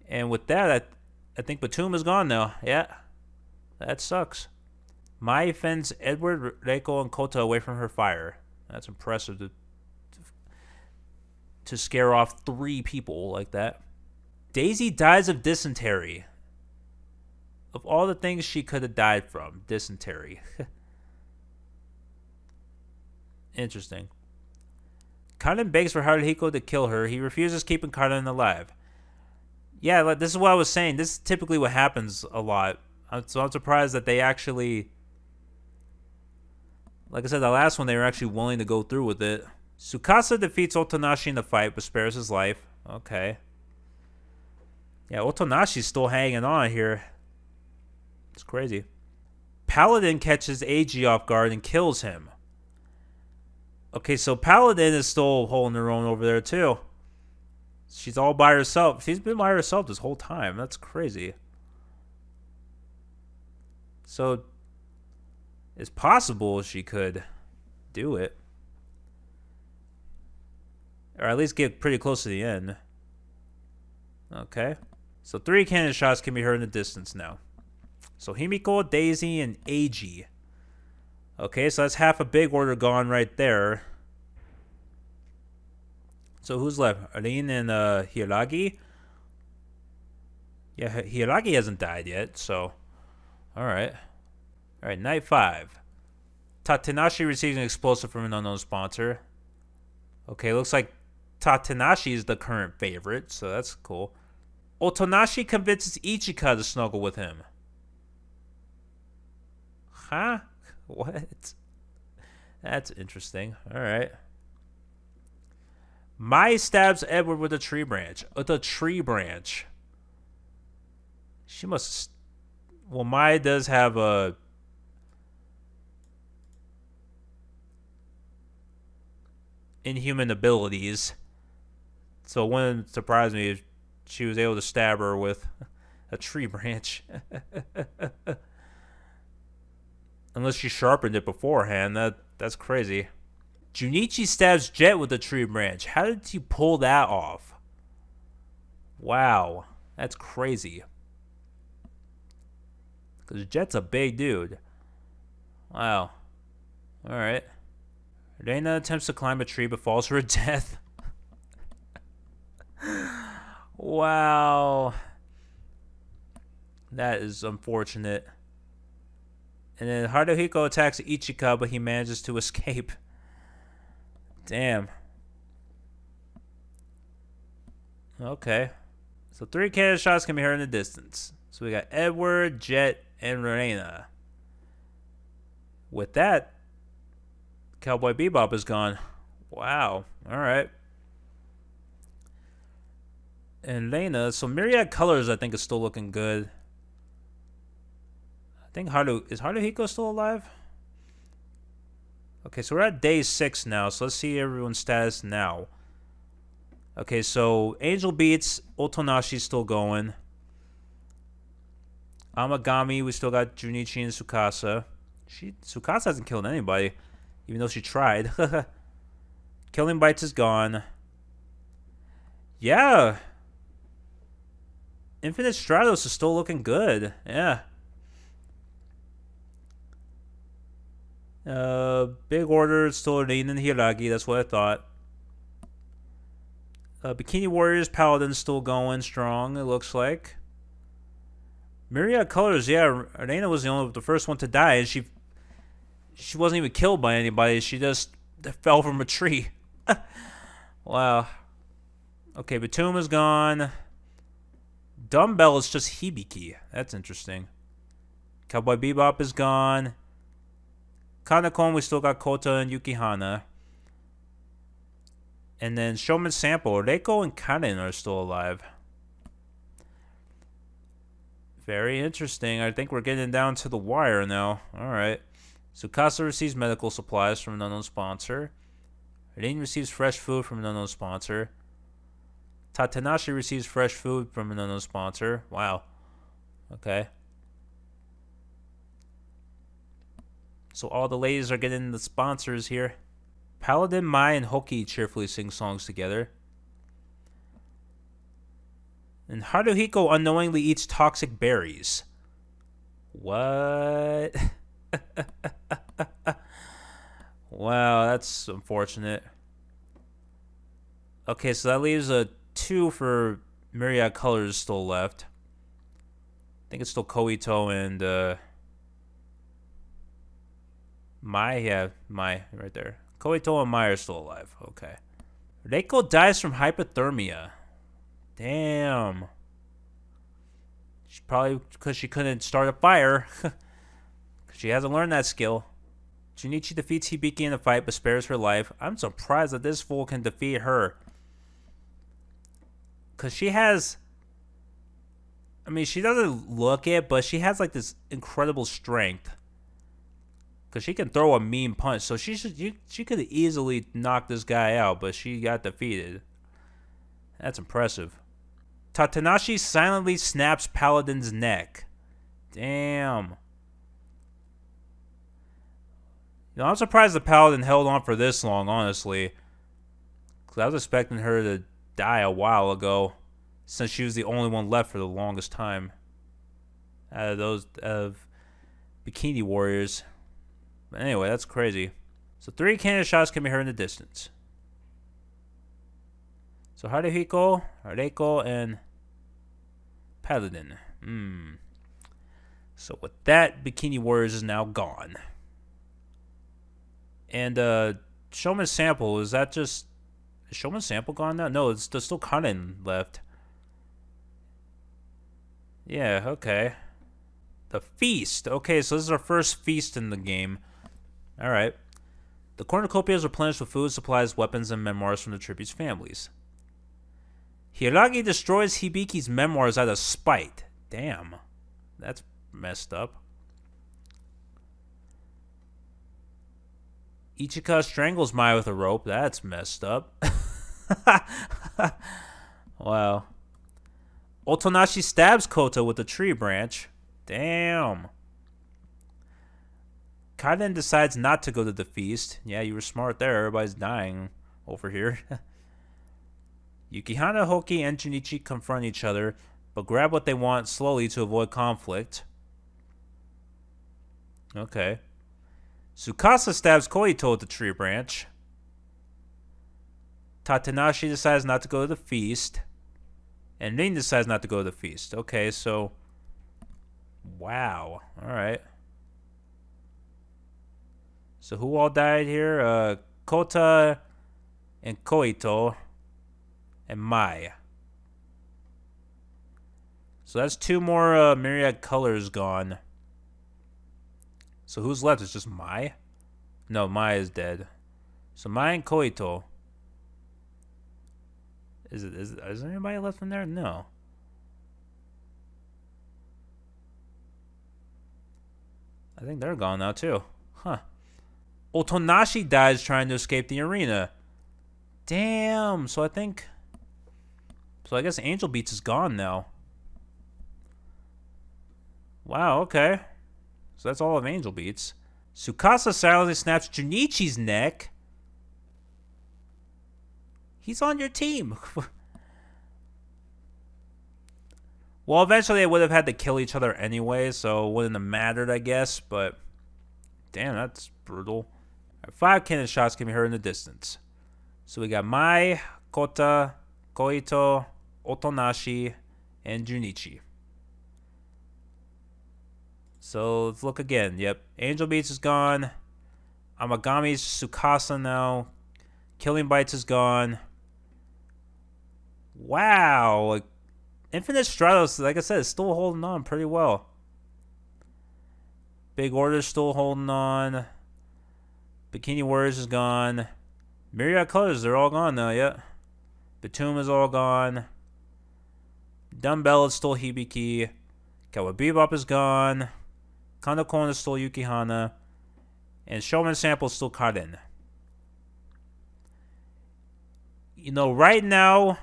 Speaker 1: And with that, I think Batum is gone now. Yeah. That sucks. Mai fends Edward, Reiko, and Kota away from her fire. That's impressive to scare off 3 people like that. Daisy dies of dysentery. Of all the things she could have died from, dysentery. Interesting. Kanen begs for Haruhiko to kill her. He refuses, keeping Kanen alive. Yeah, like, this is what I was saying. This is typically what happens a lot. So I'm surprised that they actually... Like I said, the last one, they were actually willing to go through with it. Tsukasa defeats Otonashi in the fight, but spares his life. Okay. Yeah, Otonashi's still hanging on here. It's crazy. Paladin catches Eiji off guard and kills him. Okay, so Paladin is still holding her own over there, too. She's all by herself. She's been by herself this whole time. That's crazy. So... It's possible she could do it. Or at least get pretty close to the end. Okay. So 3 cannon shots can be heard in the distance now. So Himiko, Daisy, and Eiji. Okay, so that's half a big order gone right there. So who's left? Arin and Hiragi? Yeah, Hiragi hasn't died yet, so... Alright. Alright, night 5. Tatenashi receives an explosive from an unknown sponsor. Okay, looks like Tatenashi is the current favorite, so that's cool. Otonashi convinces Ichika to snuggle with him. Huh? What? That's interesting. Alright. Mai stabs Edward with a tree branch. With a tree branch. She must... Well, Mai does have a... inhuman abilities. So it wouldn't surprise me if she was able to stab her with a tree branch. Unless she sharpened it beforehand. That's crazy. Junichi stabs Jet with a tree branch. How did he pull that off? Wow. That's crazy. Because Jet's a big dude. Wow. Alright. Reina attempts to climb a tree but falls to her death. Wow. That is unfortunate. And then Haruhiko attacks Ichika, but he manages to escape. Damn. Okay. So 3 cannon shots can be heard in the distance. So we got Edward, Jet, and Reina. With that, Cowboy Bebop is gone. Wow. Alright. And Lena, so Myriad Colors I think is still looking good. I think is Haruhiko still alive? Okay, so we're at day 6 now, so let's see everyone's status now. Okay, so Angel Beats, Otonashi's still going. Amagami, we still got Junichi and Tsukasa. Tsukasa hasn't killed anybody, even though she tried. Killing Bites is gone. Yeah. Infinite Stratos is still looking good. Yeah. Big Order, still Rin and Hiragi, that's what I thought. Bikini Warriors, Paladin still going strong, it looks like. Myriad Colors, yeah, Reina was the first one to die, and she wasn't even killed by anybody, she just fell from a tree. Wow. Okay, Batum is gone. Dumbbell is just Hibiki. That's interesting. Cowboy Bebop is gone. Kanakon, we still got Kota and Yukihana. And then Showman Sample, Reiko and Kanen are still alive. Very interesting. I think we're getting down to the wire now. Alright. Tsukasa receives medical supplies from an unknown sponsor. Rin receives fresh food from an unknown sponsor. Tatanashi receives fresh food from an unknown sponsor. Wow. Okay. So all the ladies are getting the sponsors here. Paladin, Mai, and Hoki cheerfully sing songs together. And Haruhiko unknowingly eats toxic berries. What? Wow, that's unfortunate. Okay, so that leaves a 2 for Myriad Colors still left. I think it's still Koito and Mai, yeah, Mai right there. Koito and Mai are still alive. Okay. Reiko dies from hypothermia. Damn. She probably because she couldn't start a fire. She hasn't learned that skill. Junichi defeats Hibiki in a fight but spares her life. I'm surprised that this fool can defeat her. Because she has... I mean, she doesn't look it, but she has like this incredible strength. Because she can throw a mean punch. So she could easily knock this guy out, but she got defeated. That's impressive. Tatanashi silently snaps Paladin's neck. Damn. You know, I'm surprised the Paladin held on for this long, honestly. Because I was expecting her to die a while ago. Since she was the only one left for the longest time. Out of those Bikini Warriors. But anyway, that's crazy. So 3 cannon shots can be heard in the distance. So Haruhiko, Reiko, and Paladin. So with that, Bikini Warriors is now gone. And Showman Sample, is that just... Is Showman Sample gone now? No, there's still Kanen left. Yeah, okay. The feast. Okay, so this is our first feast in the game. Alright. The cornucopia is replenished with food, supplies, weapons, and memoirs from the tribute's families. Hiragi destroys Hibiki's memoirs out of spite. Damn. That's messed up. Ichika strangles Mai with a rope. That's messed up. Wow. Otonashi stabs Kota with a tree branch. Damn. Kaiden decides not to go to the feast. Yeah, you were smart there. Everybody's dying over here. Yukihana, Hoki, and Junichi confront each other, but grab what they want slowly to avoid conflict. Okay. Tsukasa stabs Koito at the tree branch. Tatanashi decides not to go to the feast. And Rin decides not to go to the feast. Okay, so... Wow. Alright. So who all died here? Kota and Koito and Mai. So that's 2 more myriad colors gone. So who's left? It's just Mai? No, Mai is dead. So Mai and Koito. Is there anybody left from there? No. I think they're gone now too. Huh. Otonashi dies trying to escape the arena. Damn. So I guess Angel Beats is gone now. Wow, okay. So that's all of Angel Beats. Tsukasa silently snaps Junichi's neck. He's on your team. Well, eventually they would have had to kill each other anyway, so it wouldn't have mattered, I guess. But, damn, that's brutal. Right, 5 cannon shots can be heard in the distance. So we got Mai, Kota, Koito, Otonashi, and Junichi. So let's look again. Yep, Angel Beats is gone. Amagami's Tsukasa now. Killing Bites is gone. Wow. Like, Infinite Stratos, like I said, is still holding on pretty well. Big Order's still holding on. Bikini Warriors is gone. Myriad Colors, they're all gone now, yeah. Batum is all gone. Dumbbell is still Hibiki. Cowboy Bebop is gone. Kanokon is still Yukihana. And Showman Sample is still Karin. You know, right now,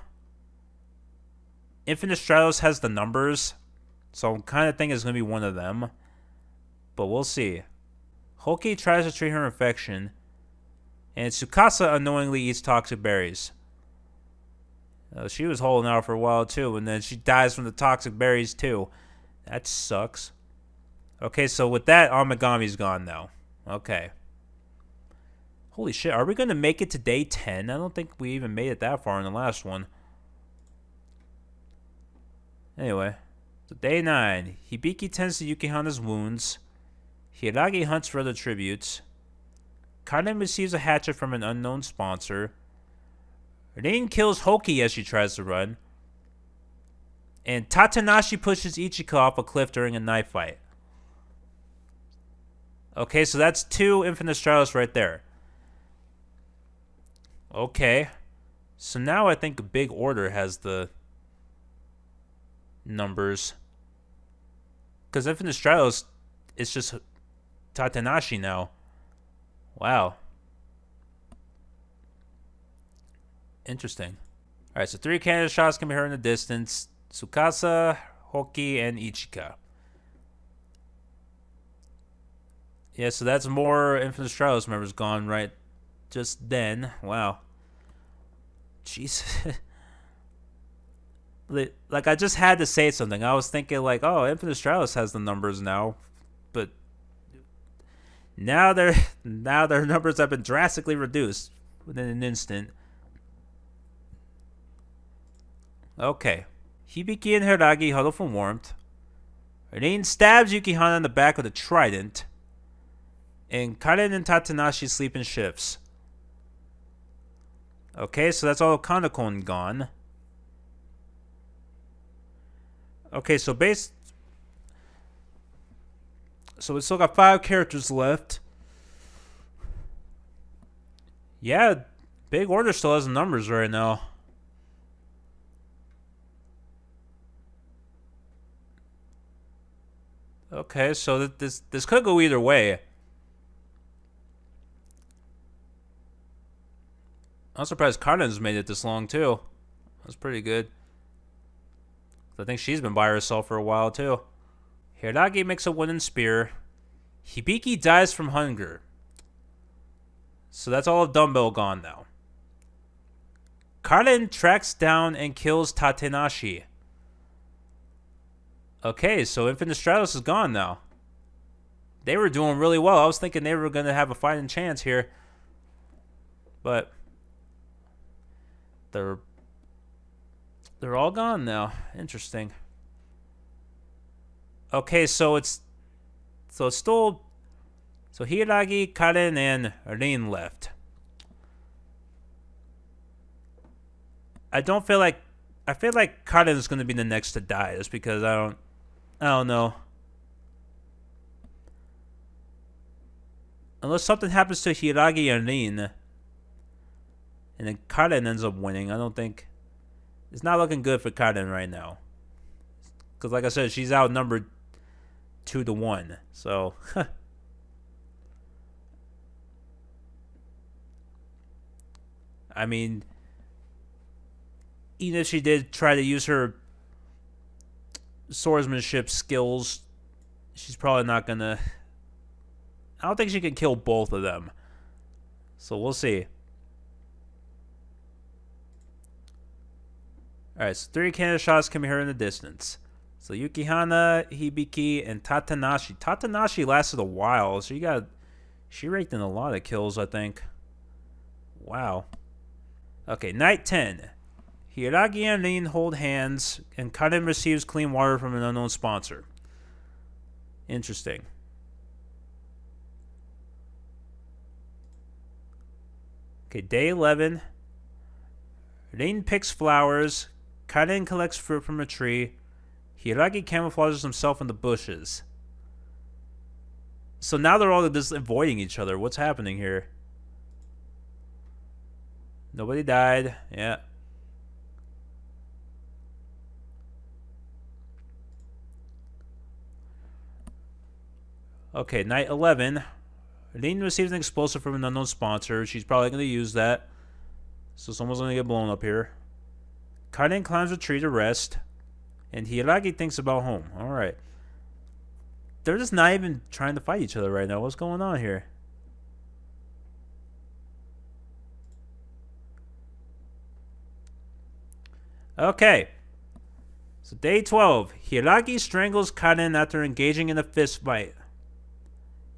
Speaker 1: Infinite Stratos has the numbers. So I'm kind of thinking it's going to be one of them. But we'll see. Hoki tries to treat her infection. And Tsukasa unknowingly eats toxic berries. She was holding out for a while too. And then she dies from the toxic berries too. That sucks. Okay, so with that, Amagami's gone now. Okay. Holy shit, are we going to make it to day 10? I don't think we even made it that far in the last one. Anyway, so day 9. Hibiki tends to Yukihana's wounds. Hiragi hunts for other tributes. Kaden receives a hatchet from an unknown sponsor. Rin kills Hoki as she tries to run. And Tatanashi pushes Ichika off a cliff during a knife fight. Okay, so that's 2 Infinite Stratos right there. Okay. So now I think Big Order has the numbers. Because Infinite Stratos, it's just Tatanashi now. Wow. Interesting. Alright, so 3 cannon shots can be heard in the distance. Tsukasa, Hoki, and Ichika. Yeah, so that's more Infinite Stratos members gone right just then. Wow. Jeez. Like, I just had to say something. I was thinking, like, oh, Infinite Stratos has the numbers now. But now their numbers have been drastically reduced within an instant. Okay. Hibiki and Hiragi huddle for warmth. Rin stabs Yukihana in the back with a trident. And Karen and Tatanashi sleep in shifts. Okay, so that's all Kanokon gone. Okay, so we still got 5 characters left. Yeah, Big Order still has the numbers right now. Okay, so this could go either way. I'm surprised Karen's made it this long too. That's pretty good. I think she's been by herself for a while too. Hiragi makes a wooden spear. Hibiki dies from hunger. So that's all of Dumbbell gone now. Karen tracks down and kills Tatenashi. Okay, so Infinite Stratos is gone now. They were doing really well. I was thinking they were going to have a fighting chance here. But they're all gone now. Interesting. Okay, so it's still Hiiragi, Karen, and Rin left. I feel like Karen is going to be the next to die, just because I don't know. Unless something happens to Hiiragi and Rin, and then Karen ends up winning, I don't think it's not looking good for Karen right now. Because, like I said, she's outnumbered 2-1. So, I mean, even if she did try to use her swordsmanship skills, she's probably not gonna. I don't think she can kill both of them. So we'll see. Alright, so 3 cannon shots can be heard in the distance. So Yukihana, Hibiki, and Tatenashi. Tatenashi lasted a while, so she raked in a lot of kills, I think. Wow. Okay, night 10. Hiiragi and Rin hold hands, and Karen receives clean water from an unknown sponsor. Interesting. Okay, day 11. Rin picks flowers. Karen collects fruit from a tree. Hiiragi camouflages himself in the bushes. So now they're all just avoiding each other. What's happening here? Nobody died. Yeah. Okay, night 11. Rin receives an explosive from an unknown sponsor. She's probably going to use that. So someone's going to get blown up here. Karen climbs a tree to rest. And Hiiragi thinks about home. Alright. They're just not even trying to fight each other right now. What's going on here? Okay. So day 12. Hiiragi strangles Karen after engaging in a fist fight.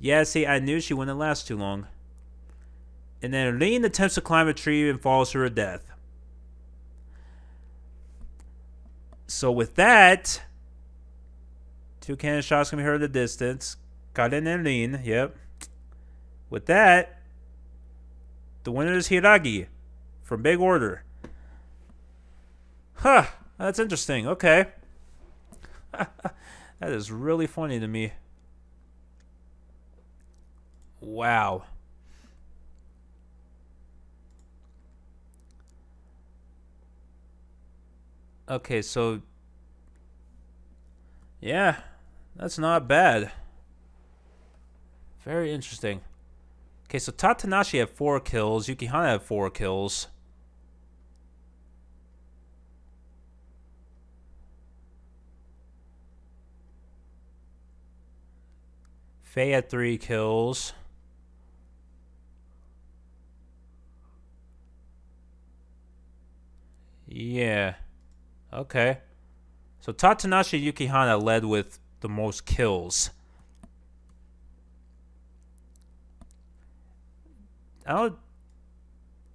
Speaker 1: Yeah, see, I knew she wouldn't last too long. And then Rin attempts to climb a tree and falls to her death. So with that, 2 cannon shots can be heard in the distance. Karen and Rin, yep. With that, the winner is Hiiragi from big order. Huh, that's interesting. Okay. That is really funny to me. Wow. Okay, so yeah, that's not bad. Very interesting. Okay, so Tatenashi had 4 kills. Yukihana had 4 kills. Faye had 3 kills. Yeah. Okay. So Tatenashi and Yukihana led with the most kills.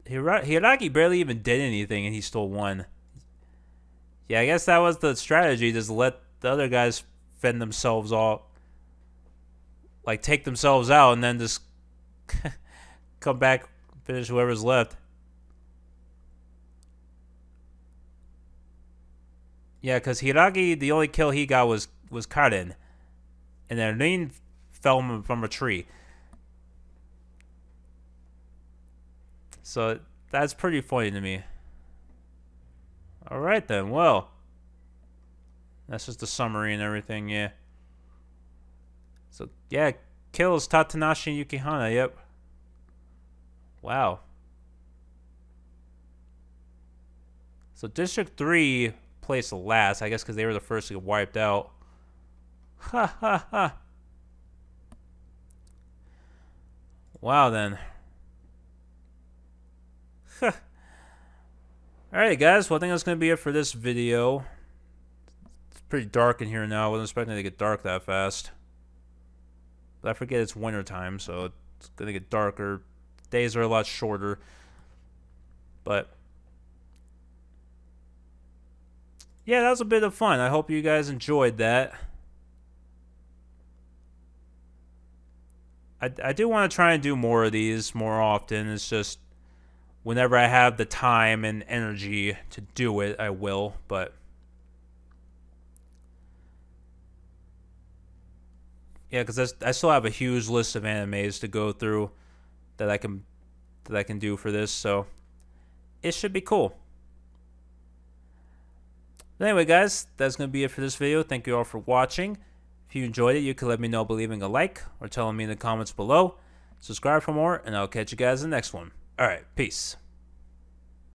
Speaker 1: Hiiragi barely even did anything and he still won. Yeah, I guess that was the strategy. Just let the other guys fend themselves off. Like, take themselves out and then just come back, finish whoever's left. Yeah, because Hiiragi, the only kill he got was Karen. And then Rin fell from a tree. So that's pretty funny to me. Alright then, well. That's just the summary and everything, yeah. So, yeah, kills Tatenashi and Yukihana, yep. Wow. So District 3 placed last, I guess because they were the first to get wiped out. Ha ha ha. Wow, then. Alright, guys. Well, I think that's going to be it for this video. It's pretty dark in here now. I wasn't expecting it to get dark that fast. But I forget it's winter time, so it's going to get darker. Days are a lot shorter. But yeah, that was a bit of fun. I hope you guys enjoyed that. I do want to try and do more of these more often. It's just whenever I have the time and energy to do it, I will. But yeah, because I still have a huge list of animes to go through that I can do for this, so it should be cool. But anyway, guys, that's going to be it for this video. Thank you all for watching. If you enjoyed it, you can let me know by leaving a like or telling me in the comments below. Subscribe for more, and I'll catch you guys in the next one. Alright, peace.